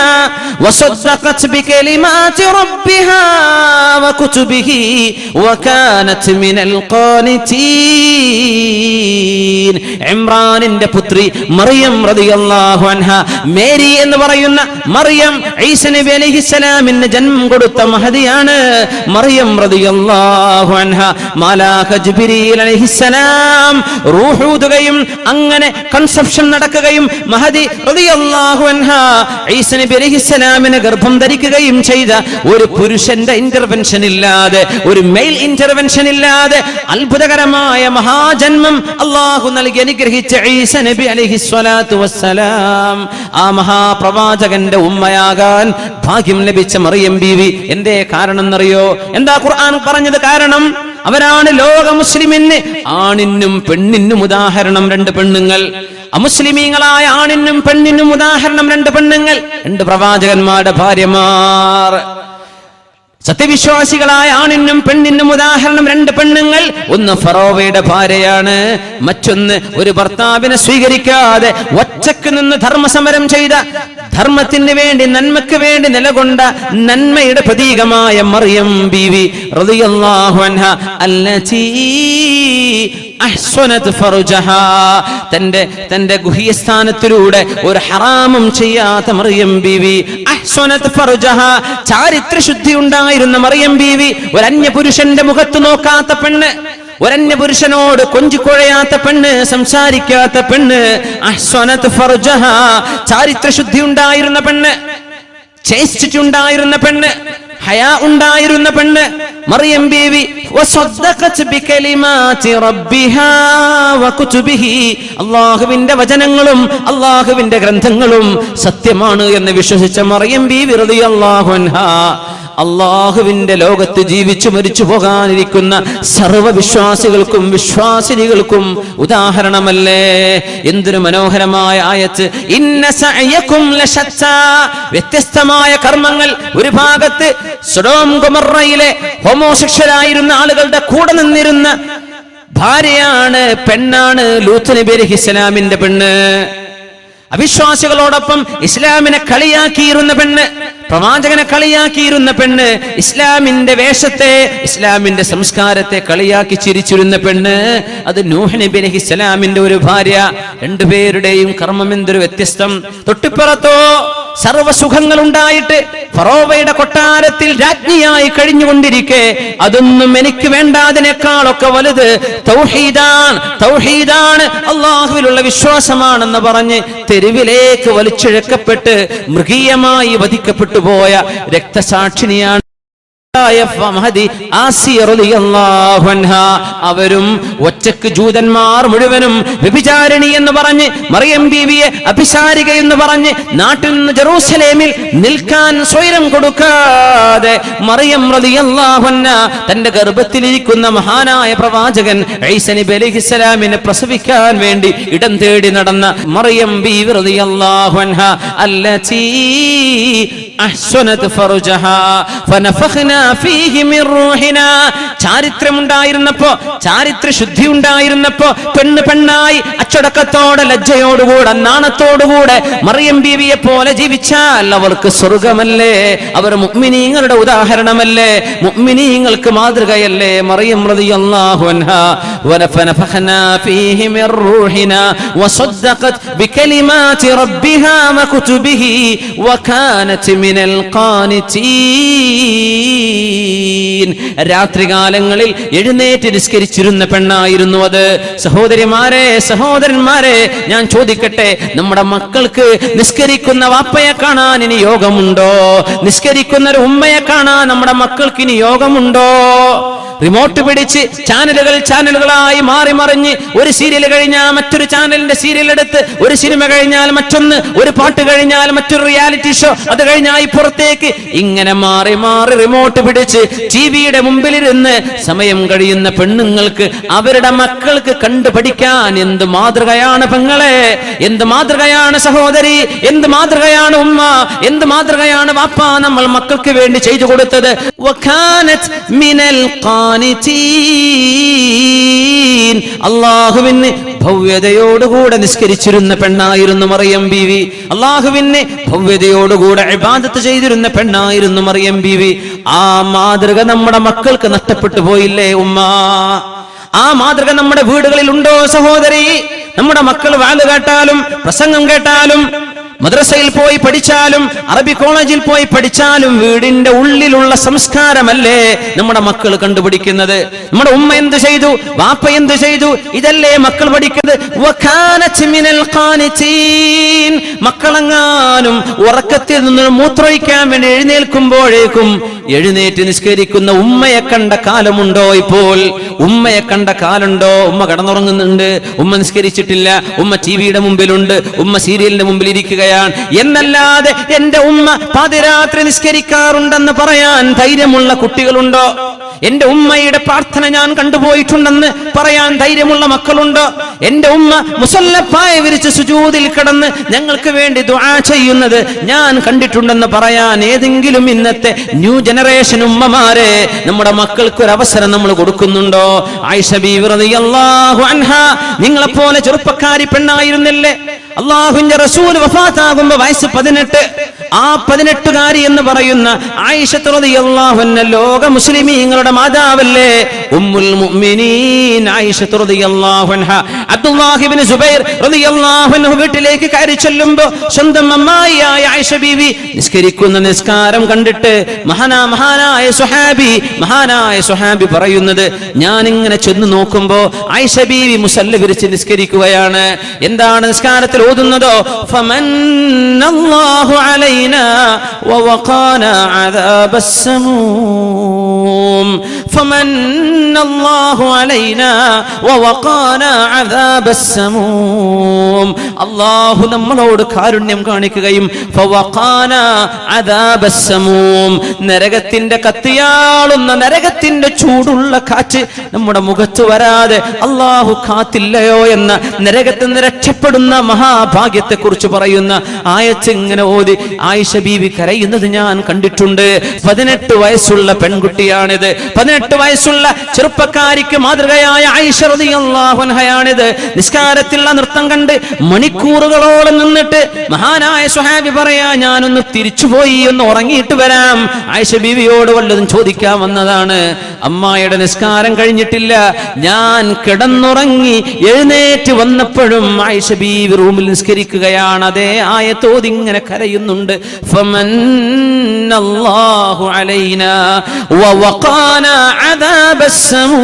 വസദ്ദഖത് ബികലിമാതി റബ്ബിഹാ വകുതുബിഹി വകാനത് മിനൽ ഖാനിതീൻ. ഇമ്രാനിന്റെ പുത്രി മറിയം റളിയല്ലാഹു അൻഹാ, മേരി എന്ന് പറയുന്ന മറിയം ഈസ നബി അലൈഹിസ്സലാമിന് ജന്മം കൊടുത്ത മഹദിയാണ് മറിയം റളിയല്ലാഹു അൻഹാ. മാലാഖ ജിബ്രീൽ അലൈഹിസ്സലാം റൂഹൂതുകയും അങ്ങനെ കൺസെപ്ഷൻ നടക്കുകയും മഹദി റളിയല്ലാഹു അൻഹാ ഈസ നബി അലൈഹിസ്സലാമിനെ ഗർഭം ധരിക്കുകയും ചെയ്ത ഒരു പുരുഷന്റെ ഇന്റർവെൻഷൻ ഇല്ലാതെ, ഒരു മെയിൽ ഇന്റർവെൻഷൻ ഇല്ലാതെ അത്ഭുതകരമായ മഹാജന്മം അല്ലാഹു നൽകി അനുഗ്രഹിച്ച ഈസ നബി അലൈഹിസ്സലാത്തു വസ്സലാം, ആ മഹാപ്രവാചകന്റെ ഉമ്മയാകാൻ ഭാഗ്യം ലഭിച്ച മറിയം ബീവി. എന്തേ കാരണം എന്നറിയോ? എന്താ ഖുർആൻ പറഞ്ഞത് കാരണം? അവരാണ് ലോക മുസ്ലിമിന് ആണിനും പെണ്ണിനും ഉദാഹരണം രണ്ട് പെണ്ണുങ്ങൾ. അമുസ്ലിമീങ്ങളായ ആണിനും പെണ്ണിനും ഉദാഹരണം രണ്ട് പെണ്ണുങ്ങൾ, രണ്ട് പ്രവാചകന്മാരുടെ ഭാര്യമാർ. സത്യവിശ്വാസികളായ ആണിനും പെണ്ണിനും ഉദാഹരണം രണ്ട് പെണ്ണുങ്ങൾ. ഒന്ന് ഫറോവയുടെ ഭാര്യയാണ്, മറ്റൊന്ന് ഒരു ഭർത്താവിനെ സ്വീകരിക്കാതെ ഒറ്റക്ക് നിന്ന് ധർമ്മസമരം ചെയ്ത, ധർമ്മത്തിന് വേണ്ടി നന്മയ്ക്ക് വേണ്ടി നിലകൊണ്ട നന്മയുടെ പ്രതീകമായ മറിയം ബീവി റളിയല്ലാഹു അൻഹാ അല്ലതി അഹ്സനത് ഫർജഹാ, തന്റെ ഗുഹ്യസ്ഥാനത്തിലൂടെ ഒരു ഹറാമും ചെയ്യാത്ത മറിയം ബീവി. അഹ്സനത് ഫർജഹാ, ചാരിത്ര ശുദ്ധി ഉണ്ടായിരുന്ന മറിയം ബീവി, ഒരു അന്യ പുരുഷന്റെ മുഖത്ത് നോക്കാത്ത പെണ്ണ്, ഒരന്യ പുരുഷനോട് കൊഞ്ചിക്കൊഴയാത്ത പെണ്ണ്, സംസാരിക്കാത്ത പെണ്ണ്. അഹ്സനത് ഫർജഹാ, ചാരിത്ര ശുദ്ധി ഉണ്ടായിരുന്ന പെണ്ണ്, ചേഷ്ടിച്ച് ഉണ്ടായിരുന്ന പെണ്ണ്, ഹയാ ഉണ്ടായിരുന്ന പെണ്ണ് മറിയം ബീവി. വസദ്ദഖത് ബികലിമാതി റബ്ബിഹാ വകുതുബിഹി, അല്ലാഹുവിന്റെ വചനങ്ങളും അല്ലാഹുവിന്റെ ഗ്രന്ഥങ്ങളും സത്യമാണ് എന്ന് വിശ്വസിച്ച മറിയം ബീവി റളിയല്ലാഹു അൻഹാ അള്ളാഹുവിന്റെ ലോകത്ത് ജീവിച്ചു മരിച്ചു പോകാനിരിക്കുന്ന സർവ്വവിശ്വാസികൾക്കും വിശ്വാസിനികൾക്കും ഉദാഹരണമല്ലേ? എന്തൊരു മനോഹരമായ ആയത്ത്. ഇന്ന സഅയകും ലശത്താ, വ്യത്യസ്തമായ കർമ്മങ്ങൾ. ഒരു ഭാഗത്ത് സൊഡോം ഗൊമൊറയിലെ ഹോമോസെക്ഷലായിരുന്ന ആളുകളുടെ കൂടെ നിന്നിരുന്ന ഭാര്യയാണ്, പെണ്ണാണ് ലൂത്ത് നബി അലൈഹിസ്സലാമിന്റെ പെണ്ണ്. അവിശ്വാസികളോടൊപ്പം ഇസ്ലാമിനെ കളിയാക്കിയിരുന്ന പെണ്ണ്, പ്രവാചകനെ കളിയാക്കിയിരുന്ന പെണ്ണ്, ഇസ്ലാമിന്റെ വേഷത്തെ, ഇസ്ലാമിന്റെ സംസ്കാരത്തെ കളിയാക്കി ചിരിച്ചിരുന്ന പെണ്ണ്, അത് നൂഹ് നബി അലൈഹിസ്സലാമിന്റെ ഒരു ഭാര്യ. രണ്ടുപേരുടെയും കർമ്മം എന്തൊരു വ്യത്യസ്തം. തൊട്ടിപ്പുറത്തോ സർവ്വസുഖങ്ങൾ ഉണ്ടായിട്ട് ഫറോവയുടെ കൊട്ടാരത്തിൽ രാജ്ഞിയായി കഴിഞ്ഞുകൊണ്ടിരിക്കെ, അതൊന്നും എനിക്ക് വേണ്ടാതിനേക്കാളൊക്കെ വലുത് തൗഹീദാണ്, തൗഹീദാണ്, അള്ളാഹുവിലുള്ള വിശ്വാസമാണെന്ന് പറഞ്ഞ് തെരുവിലേക്ക് വലിച്ചിഴക്കപ്പെട്ട് മൃഗീയമായി വധിക്കപ്പെട്ടു പോയ രക്തസാക്ഷിനിയാണ് അവരും ഒറ്റക്ക് ജൂതന്മാർ മുഴുവനും വ്യഭിചാരിണി എന്ന് പറഞ്ഞ് മറിയം ബീവിയെ അഭിസാരിക എന്ന് പറഞ്ഞ് നാട്ടിൽ നിന്ന് ജെറൂസലേമിൽ നിൽക്കാൻ സ്വൈരം കൊടുക്കാതെ മറിയം റളിയല്ലാഹു അൻഹാ തന്റെ ഗർഭത്തിലിരിക്കുന്ന മഹാനായ പ്രവാചകൻ ഈസ നബി അലൈഹിസ്സലാമിനെ പ്രസവിക്കാൻ വേണ്ടി ഇടം തേടി നടന്ന മറിയം ബീവി റളിയല്ലാഹു അൻഹാ അല്ലതി അഹ്സനത് ഫർജഹാ ഫനഫഖ്നാ ഫീഹി മിർ റൂഹിനാ. ചാരിത്രമുണ്ടായിരുന്നപ്പോ, ചാരിത്ര ശുദ്ധി ഉണ്ടായിരുന്നപ്പോ, പെണ്ണായി അച്ചടക്കത്തോടെ, ലജ്ജയോടുകൂടെ, നാണത്തോടുകൂടെ മറിയം ബീവിയെ പോലെ ജീവിച്ചാൽ അവർക്ക് സ്വർഗമല്ലേ? അവർ മുഅ്മിനീങ്ങളുടെ ഉദാഹരണമല്ലേ? മുഅ്മിനീങ്ങൾക്ക് മാതൃകയല്ലേ മറിയം റളിയല്ലാഹു അൻഹാ? വനഫഖ്നാ ഫീഹി മിർ റൂഹിനാ വസദ്ദഖത് ബികലിമാതി റബ്ബിഹാ വകുതുബിഹി വകാനത് മിനൽ ഖാനിതീൻ. രാത്രികാലങ്ങളിൽ എഴുന്നേറ്റ് നിസ്കരിച്ചിരുന്ന പെണ്ണായിരുന്നു അത്. സഹോദരിമാരെ, സഹോദരന്മാരെ, ഞാൻ ചോദിക്കട്ടെ, നമ്മുടെ മക്കൾക്ക് നിസ്കരിക്കുന്ന വാപ്പയെ കാണാൻ ഇനി യോഗമുണ്ടോ? നിസ്കരിക്കുന്ന ഒരു ഉമ്മയെ കാണാൻ നമ്മുടെ മക്കൾക്ക് ഇനി യോഗമുണ്ടോ? റിമോട്ട് പിടിച്ച് ചാനലുകളായി മാറി മറിഞ്ഞ് ഒരു സീരിയൽ കഴിഞ്ഞാൽ മറ്റൊരു ചാനലിന്റെ സീരിയൽ എടുത്ത്, ഒരു സിനിമ കഴിഞ്ഞാൽ മറ്റൊന്ന്, ഒരു പാട്ട് കഴിഞ്ഞാൽ മറ്റൊരു റിയാലിറ്റി ഷോ, അത് കഴിഞ്ഞാൽ പുറത്തേക്ക്, ഇങ്ങനെ മാറി മാറി റിമോട്ട് പിടിച്ച് ടിവിയുടെ മുമ്പിലിരുന്ന് സമയം കഴിയുന്ന പെണ്ണുങ്ങൾക്ക് അവരുടെ മക്കൾക്ക് കണ്ടു പഠിക്കാൻ എന്ത് മാതൃകയാണ് പെങ്ങളെ, എന്ത് മാതൃകയാണ് സഹോദരി, എന്ത് മാതൃകയാണ് ഉമ്മ, എന്ത് മാതൃകയാണ് വാപ്പ നമ്മൾ മക്കൾക്ക് വേണ്ടി ചെയ്തു കൊടുത്തത്. വകാനത് മിനൽ ഖാനിതീൻ. അല്ലാഹുവിന് ഭവ്യതയോടുകൂടെ നിസ്കരിച്ചിരുന്ന പെണ്ണായിരുന്നു മറിയം ബീവി. അല്ലാഹുവിന് ഭവ്യതയോടുകൂടെ ഇബാദത്ത് ചെയ്തിരുന്ന പെണ്ണായിരുന്നു മറിയം ബീവി. ആ മാതൃക നമ്മുടെ മക്കൾക്ക് നഷ്ടപ്പെട്ടു പോയില്ലേ ഉമ്മ? ആ മാതൃക നമ്മുടെ വീടുകളിൽ ഉണ്ടോ സഹോദരി? നമ്മുടെ മക്കൾ വാല് കേട്ടാലും, പ്രസംഗം കേട്ടാലും, മദ്രസയിൽ പോയി പഠിച്ചാലും, അറബി കോളേജിൽ പോയി പഠിച്ചാലും വീടിന്റെ ഉള്ളിലുള്ള സംസ്കാരമല്ലേ നമ്മുടെ മക്കൾ കണ്ടുപിടിക്കുന്നത്? നമ്മുടെ ഉമ്മ എന്ത് ചെയ്തു, വാപ്പ എന്ത് ചെയ്തു, ഇതല്ലേ മക്കൾ പഠിക്കുന്നത്. വകാനത് മിനൽ ഖാനിതീൻ. മക്കളെങ്ങാനും ഉറക്കത്തിൽ നിന്ന് മൂത്രമൊഴിക്കാൻ വേണ്ടി എഴുന്നേൽക്കുമ്പോഴേക്കും എഴുന്നേറ്റ് നിസ്കരിക്കുന്ന ഉമ്മയെ കണ്ട കാലമുണ്ടോ ഇപ്പോൾ? ഉമ്മയെ കണ്ട കാലുണ്ടോ? ഉമ്മ കിടന്നുറങ്ങുന്നുണ്ട്, ഉമ്മ നിസ്കരിച്ചിട്ടില്ല, ഉമ്മ ടിവിയുടെ മുമ്പിലുണ്ട്, ഉമ്മ സീരിയലിന്റെ മുമ്പിൽ ഇരിക്കുക എന്നല്ലാതെ എന്റെ ഉമ്മ പാതിരാത്രി നിസ്കരിക്കാറുണ്ടെന്ന് പറയാൻ ധൈര്യമുള്ള കുട്ടികളുണ്ടോ? എന്റെ ഉമ്മയുടെ പ്രാർത്ഥന ഞാൻ കണ്ടുപോയിട്ടുണ്ടെന്ന് പറയാൻ ധൈര്യമുള്ള മക്കളുണ്ടോ? എന്റെ ഉമ്മ മുസല്ലപ്പായ വിരിച്ച് സുജൂദിൽ കിടന്ന് ഞങ്ങൾക്ക് വേണ്ടി ദുആ ചെയ്യുന്നത് ഞാൻ കണ്ടിട്ടുണ്ടെന്ന് പറയാൻ ഏതെങ്കിലും ഇന്നത്തെ ന്യൂ ജനറേഷൻ ഉമ്മമാരെ നമ്മുടെ മക്കൾക്ക് ഒരു അവസരം നമ്മൾ കൊടുക്കുന്നുണ്ടോ? ആയിഷ ബീവി റളിയല്ലാഹു അൻഹാ നിങ്ങളെപ്പോലെ ചെറുപ്പക്കാരി പെണ്ണായിരുന്നില്ലേ? അല്ലാഹുവിന്റെ റസൂൽ വഫാത്താകുമ്പോ വയസ്സ് 18. ആ 18കാരി എന്ന് പറയുന്ന ആയിഷ റളിയല്ലാഹു അൻഹ ലോക മുസ്ലിമീങ്ങളുടെ മാതാവല്ലേ? ഉമ്മുൽ മുഅ്മിനീൻ ആയിഷ റളിയല്ലാഹു അൻഹ അബ്ദുല്ലാഹ് ഇബ്നു സുബൈർ റളിയല്ലാഹു അൻഹു വീട്ടിലേക്ക് കയറി ചെല്ലുമ്പോൾ സ്വന്തം അമ്മായിയായ ആയിഷ ബീവി നിസ്കരിക്കുന്ന നിസ്കാരം കണ്ടിട്ട് മഹാനായ സ്വഹാബി പറയുന്നത്, ഞാൻ ഇങ്ങനെ ചെന്ന് നോക്കുമ്പോ ആയിഷ ബീവി മുസല്ല വിരിച്ച് നിസ്കരിക്കുകയാണ്. എന്താണ് നിസ്കാരത്തിൽ ഓതുന്നതോ? ഫമന്നല്ലാഹു അലൈനാ വവഖാനാ അദാബസ്സമൂം. ഫമന്നല്ലാഹു അലൈനാ വവഖാനാ അദാബസ്സമൂം. അല്ലാഹു നമ്മളോട് കാരുണ്യം കാണിക്കുകയും ഫവഖാനാ അദാബസ്സമൂം, നരകത്തിന്റെ കത്തിയാളുന്ന നരകത്തിന്റെ ചൂടുള്ള കാറ്റ് നമ്മുടെ മുഖത്ത് വരാതെ അല്ലാഹു കാത്തില്ലയോ എന്ന, നരകത്തിൽ നിന്ന് രക്ഷപ്പെടുന്ന മഹാഭാഗ്യത്തെ കുറിച്ച് പറയുന്ന ആയത്ത് ഇങ്ങനെ ഓതി ആയിഷ ബീവി കരയുന്നത് ഞാൻ കണ്ടിട്ടുണ്ട്. 18 വയസ്സുള്ള പെൺകുട്ടിയാണിത്. 18 വയസ്സുള്ള ചെറുപ്പക്കാരിക്ക് മാതൃകയായ ആയിഷ റളിയല്ലാഹു അൻഹയാണിത്. നിസ്കാരത്തിലുള്ള നൃത്തം കണ്ട് മണിക്കൂറുകളോളം നിന്നിട്ട് മഹാനായ സ്വഹാബി പറയാ, ഞാനൊന്ന് തിരിച്ചുപോയി ഒന്ന് ഉറങ്ങിയിട്ട് വരാം. ആയിഷ ബീവിയോട് വല്ലതും ചോദിക്കാൻ വന്നതാണ്. അമ്മായിയുടെ നിസ്കാരം കഴിഞ്ഞിട്ടില്ല, ഞാൻ കിടന്നുറങ്ങി എഴുന്നേറ്റ് വന്നപ്പോഴും ആയിഷ ബീവി റൂമിൽ നിസ്കരിക്കുകയാണ്. അതേ ആയത്തോതി ഇങ്ങനെ കരയുന്നുണ്ട്. ഫമന്നല്ലാഹു അലൈനാ വവഖാനാ അദാബസ്സമൂം.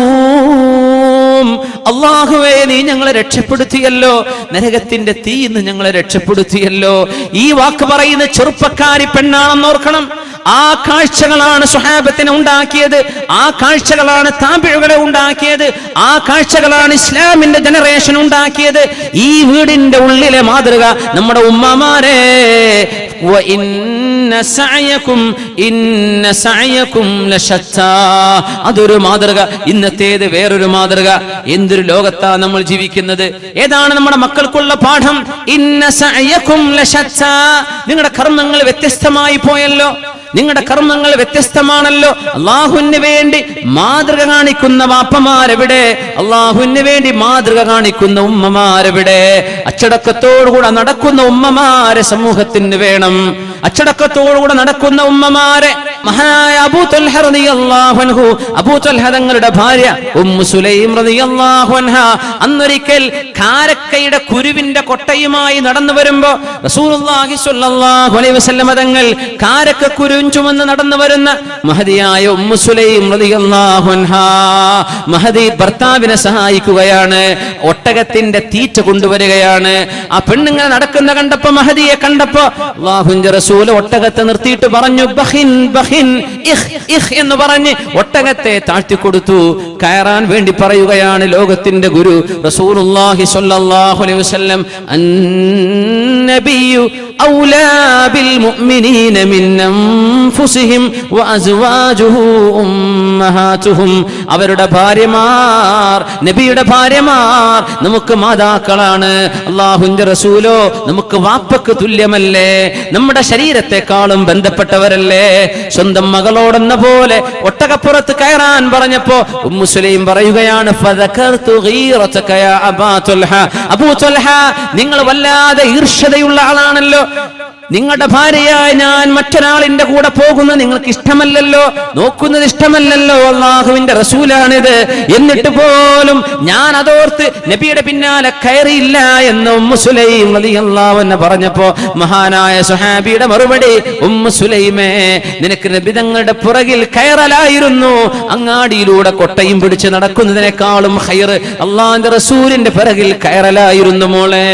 അല്ലാഹുവേ, നീ ഞങ്ങളെ രക്ഷപ്പെടുത്തിയല്ലോ, നരകത്തിന്റെ തീയിന്ന് ഞങ്ങളെ രക്ഷപ്പെടുത്തിയല്ലോ. ഈ വാക്ക് പറയുന്ന ചെറുപ്പക്കാരി പെണ്ണാണെന്ന് ഓർക്കണം. ആ കാഴ്ചകളാണ് സ്വഹാബത്തിനെ ഉണ്ടാക്കിയത്, ആ കാഴ്ചകളാണ് താബിഉകളെ ഉണ്ടാക്കിയത്, ആ കാഴ്ചകളാണ് ഇസ്ലാമിന്റെ ജനറേഷൻ ഉണ്ടാക്കിയത്. ഈ വീടിന്റെ ഉള്ളിലെ മാതൃക നമ്മുടെ ഉമ്മമാരെ ഇന്ന സഅയകും ലശത്താ. അതൊരു മാതൃക, ഇന്നത്തേത് വേറൊരു മാതൃക. എന്തൊരു ലോകത്താ നമ്മൾ ജീവിക്കുന്നത്? ഏതാണ് നമ്മുടെ മക്കൾക്കുള്ള പാഠം? ഇന്ന സഅയകും ലശത്താ. നിങ്ങളുടെ കർമ്മങ്ങൾ വ്യത്യസ്തമായി പോയല്ലോ, നിങ്ങളുടെ കർമ്മങ്ങൾ വ്യത്യസ്തമാണല്ലോ. അള്ളാഹുവിന് വേണ്ടി മാതൃക കാണിക്കുന്ന വാപ്പമാരെവിടെ? അള്ളാഹുവിന് വേണ്ടി മാതൃക കാണിക്കുന്ന ഉമ്മമാരെവിടെ? അച്ചടക്കത്തോടുകൂടെ നടക്കുന്ന ഉമ്മമാരെ സമൂഹത്തിന് വേണം. അച്ചടക്കത്തോടുകൂടെ നടക്കുന്ന ഉമ്മമാരെ. മഹാനായ അബൂ ത്വൽഹ റളിയല്ലാഹു അൻഹു, അബൂ ത്വൽഹ തങ്ങളുടെ ഭാര്യ ഉമ്മു സുലൈം റളിയല്ലാഹു അൻഹ അന്നൊരിക്കൽ കാരക്കയുടെ കുരുവിന്റെ കൊട്ടയുമായി നടന്നു വരുമ്പോ റസൂലുള്ളാഹി സ്വല്ലല്ലാഹു അലൈഹി വസല്ലം തങ്ങൾ കാരക്ക കുരു ചുമന്ന് നടന്നു വരുന്ന മഹദിയായ ഉമ്മു സുലൈം റളിയല്ലാഹു അൻഹാ, മഹദി ഭർത്താവിനെ സഹായിക്കുകയാണ്, ഒട്ടകത്തിന്റെ തീറ്റ കൊണ്ടുവരികയാണ്. ആ പെണ്ണുങ്ങൾ നടക്കുന്ന കണ്ടപ്പോ, മഹദിയെ കണ്ടപ്പോ അല്ലാഹുവിന്റെ റസൂൽ ഒട്ടകത്തെ നിർത്തിയിട്ട് പറഞ്ഞു, ബഹിൻ ബഹിൻ ഇഖ് ഇഖ് എന്ന് പറഞ്ഞ് ഒട്ടകത്തെ താഴ്ത്തി കൊടുത്തു. കയറാൻ വേണ്ടി പറയുകയാണ് ലോകത്തിന്റെ ഗുരു റസൂലുള്ളാഹി സ്വല്ലല്ലാഹു അലൈഹി വസല്ലം. അന്നബിയു ഔലാ ബിൽ മുഅ്മിനീന മിൻ അൻഫുസിഹിം വഅസ്വാജുഹു ഉമ്മഹാതുഹും. അവരുടെ ഭാര്യമാർ, നബിയുടെ ഭാര്യമാർ നമുക്ക് മാതാക്കളാണ്. അല്ലാഹുവിന്റെ റസൂലോ നമുക്ക് വാപ്പക്ക് തുല്യമല്ലേ? നമ്മുടെ ശരീരത്തെക്കാളും ബന്ധപ്പെട്ടവരല്ലേ? സ്വന്തം മകളോടെന്ന പോലെ ഒട്ടകപ്പുറത്ത് കയറാൻ പറഞ്ഞപ്പോ ഉമ്മു സുലൈം പറയുകയാണ്, ഫദകർതു ഗീറതക യാ അബാ ത്വൽഹ. അബൂ ത്വൽഹ, നിങ്ങൾ വല്ലാതെ ഈർഷ്യതയുള്ള ആളാണല്ലോ. നിങ്ങളുടെ ഭാര്യയായ ഞാൻ മറ്റൊരാളിന്റെ കൂടെ പോകുന്നത് നിങ്ങൾക്ക് ഇഷ്ടമല്ലല്ലോ, നോക്കുന്നത് ഇഷ്ടമല്ലല്ലോ. അള്ളാഹുവിന്റെ റസൂലാണിത്, എന്നിട്ട് പോലും ഞാൻ അതോർത്ത് നബിയുടെ പിന്നാലെ കയറിയില്ല എന്ന് ഉമ്മു സുലൈം റളിയല്ലാഹു അൻഹ പറഞ്ഞപ്പോ മഹാനായ സ്വഹാബിയുടെ മറുപടി, ഉമ്മു സുലൈമേ, നിനക്ക് നബി തങ്ങളുടെ പുറകിൽ കയറലായിരുന്നു. അങ്ങാടിയിലൂടെ കൊട്ടയും പിടിച്ച് നടക്കുന്നതിനേക്കാളും ഖൈർ അള്ളാഹുവിന്റെ റസൂലിന്റെ പുറകിൽ കയറലായിരുന്നു മോളെ.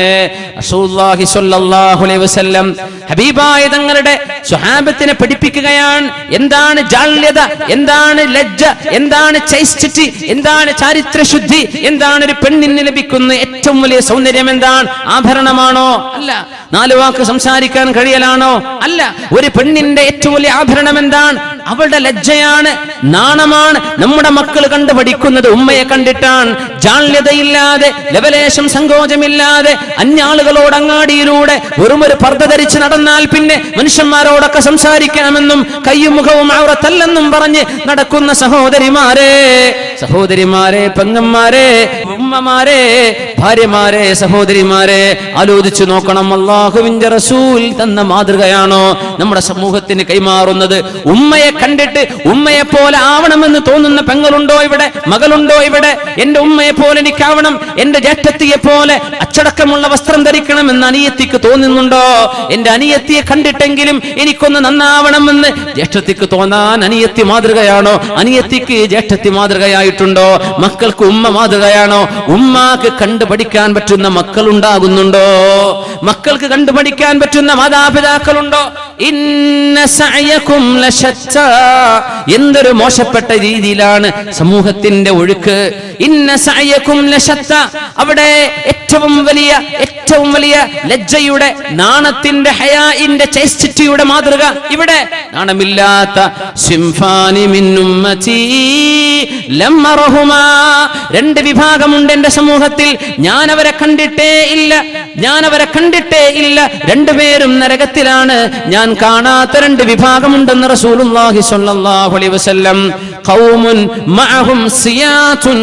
റസൂലുള്ളാഹി സ്വല്ലല്ലാഹു അലൈഹി വസല്ലം ഹബീബായ തങ്ങളുടെ സ്വഹാബത്തിനെ പഠിപ്പിക്കുകയാണ്. എന്താണ് ജാള്യത, എന്താണ് ലജ്ജ, എന്താണ് ചൈസ്റ്റിറ്റി, എന്താണ് ചാരിത്രശുദ്ധി, എന്താണ് ഒരു പെണ്ണിന് ലഭിക്കുന്ന ഏറ്റവും വലിയ സൗന്ദര്യം? എന്താണ്? ആഭരണമാണോ? അല്ല. 4 വാക്ക് സംസാരിക്കാൻ കഴിയലാണോ? അല്ല. ഒരു പെണ്ണിന്റെ ഏറ്റവും വലിയ ആഭരണം എന്താണ്? അവളുടെ ലജ്ജയാണ്, നാണമാണ്. നമ്മുടെ മക്കൾ കണ്ടു പഠിക്കുന്നത് ഉമ്മയെ കണ്ടിട്ടാണ്. ജാള്യതയില്ലാതെ, ലവലേശം സങ്കോചമില്ലാതെ അന്യാളുകളോട് അങ്ങാടിയിലൂടെ വെറും ഒരു പർദ്ദ ധരിച്ച് നടന്നാൽ പിന്നെ മനുഷ്യന്മാരോടൊക്കെ സംസാരിക്കാമെന്നും കയ്യും മുഖവും ഔറത്തല്ലെന്നും പറഞ്ഞ് നടക്കുന്ന സഹോദരിമാരെ, സഹോദരിമാരെ, പെങ്ങന്മാരെ, ഉമ്മമാരെ, ഭാര്യമാരെ, സഹോദരിമാരെ, ആലോചിച്ചു നോക്കണം. അല്ലാഹുവിന്റെ റസൂൽ തന്ന മാതൃകയാണോ നമ്മുടെ സമൂഹത്തിന് കൈമാറുന്നത്? ഉമ്മയെ കണ്ടിട്ട് ഉമ്മയെ പോലെ ആവണമെന്ന് തോന്നുന്ന പെങ്ങളുണ്ടോ ഇവിടെ? മകളുണ്ടോ ഇവിടെ? എന്റെ ഉമ്മയെ പോലെ എനിക്കാവണം, എന്റെ ജ്യേഷ്ഠത്തിയെ പോലെ അച്ചടക്കമുള്ള വസ്ത്രം ധരിക്കണമെന്ന് അനിയത്തിക്ക് തോന്നുന്നുണ്ടോ? എന്റെ അനിയത്തിയെ കണ്ടിട്ടെങ്കിലും എനിക്കൊന്ന് നന്നാവണമെന്ന് ജ്യേഷ്ഠത്തിക്ക് തോന്നാൻ അനിയത്തി മാതൃകയാണോ? അനിയത്തിക്ക് ജ്യേഷ്ഠത്തി മാതൃകയായിട്ടുണ്ടോ? മക്കൾക്ക് ഉമ്മ മാതൃകയാണോ? ഉമ്മാക്ക് കണ്ടുപഠിക്കാൻ പറ്റുന്ന മക്കൾ ഉണ്ടാകുന്നുണ്ടോ? മക്കൾക്ക് കണ്ടുപഠിക്കാൻ പറ്റുന്ന മാതാപിതാക്കളുണ്ടോ? ഇന്ന സഅയകും ലശത്താ. എന്തൊരു മോശപ്പെട്ട രീതിയിലാണ് സമൂഹത്തിന്റെ ഒഴുക്ക്. ഇന്ന സഅയകും ലശത്താ. അവിടെ ഏറ്റവും വലിയ ലജ്ജയുടെ, നാണത്തിന്റെ, ഹയാഇന്റെ, ചൈസ്റ്റിറ്റിയുടെ മാതൃക ഇവിടെ. നാണമില്ലാത്ത സിംഫാനി മിൻ ഉമ്മതി ലം അറഹുമാ. 2 വിഭാഗമുണ്ട് എന്റെ സമൂഹത്തിൽ, ഞാൻ അവരെ കണ്ടിട്ടേ ഇല്ല. 2 പേരും നരകത്തിലാണ്. ഞാൻ കാണാത്ത 2 വിഭാഗമുണ്ടെന്ന് റസൂലുള്ളാഹി സ്വല്ലല്ലാഹു അലൈഹി വസല്ലം. ഖൗമുൻ മഅഹും സിയാതുൻ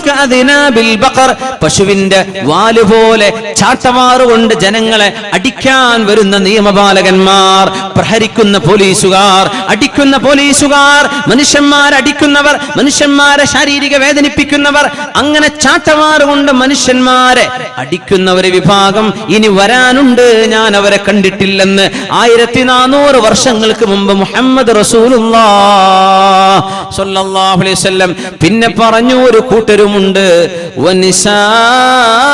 കഅദ്നാബിൽ ബഖർ. പശുവിന്റെ വാലുപോലെ ചാട്ടവാറുകൊണ്ട് ജനങ്ങളെ അടിക്കാൻ വരുന്ന നിയമപാലകന്മാർ, പ്രഹരിക്കുന്ന പോലീസുകാർ, അടിക്കുന്ന പോലീസുകാർ, മനുഷ്യന്മാരടിക്കുന്നവർ, മനുഷ്യന്മാരെ ശാരീരിക വേദനിപ്പിക്കുന്നവർ, അങ്ങനെ ചാട്ടവാറുകൊണ്ട് മനുഷ്യന്മാരെ അടിക്കുന്ന ഒരു വിഭാഗം ഇനി വരാനുണ്ട്. ഞാൻ അവരെ കണ്ടിട്ടില്ലെന്ന് 1400 വർഷങ്ങൾക്ക് മുമ്പ് മുഹമ്മദ് റസൂലുള്ളാഹി സ്വല്ലല്ലാഹു അലൈഹി വസല്ലം പിന്നെ പറഞ്ഞു ഒരു കൂട്ടരുമുണ്ട് വനിസാഉൻ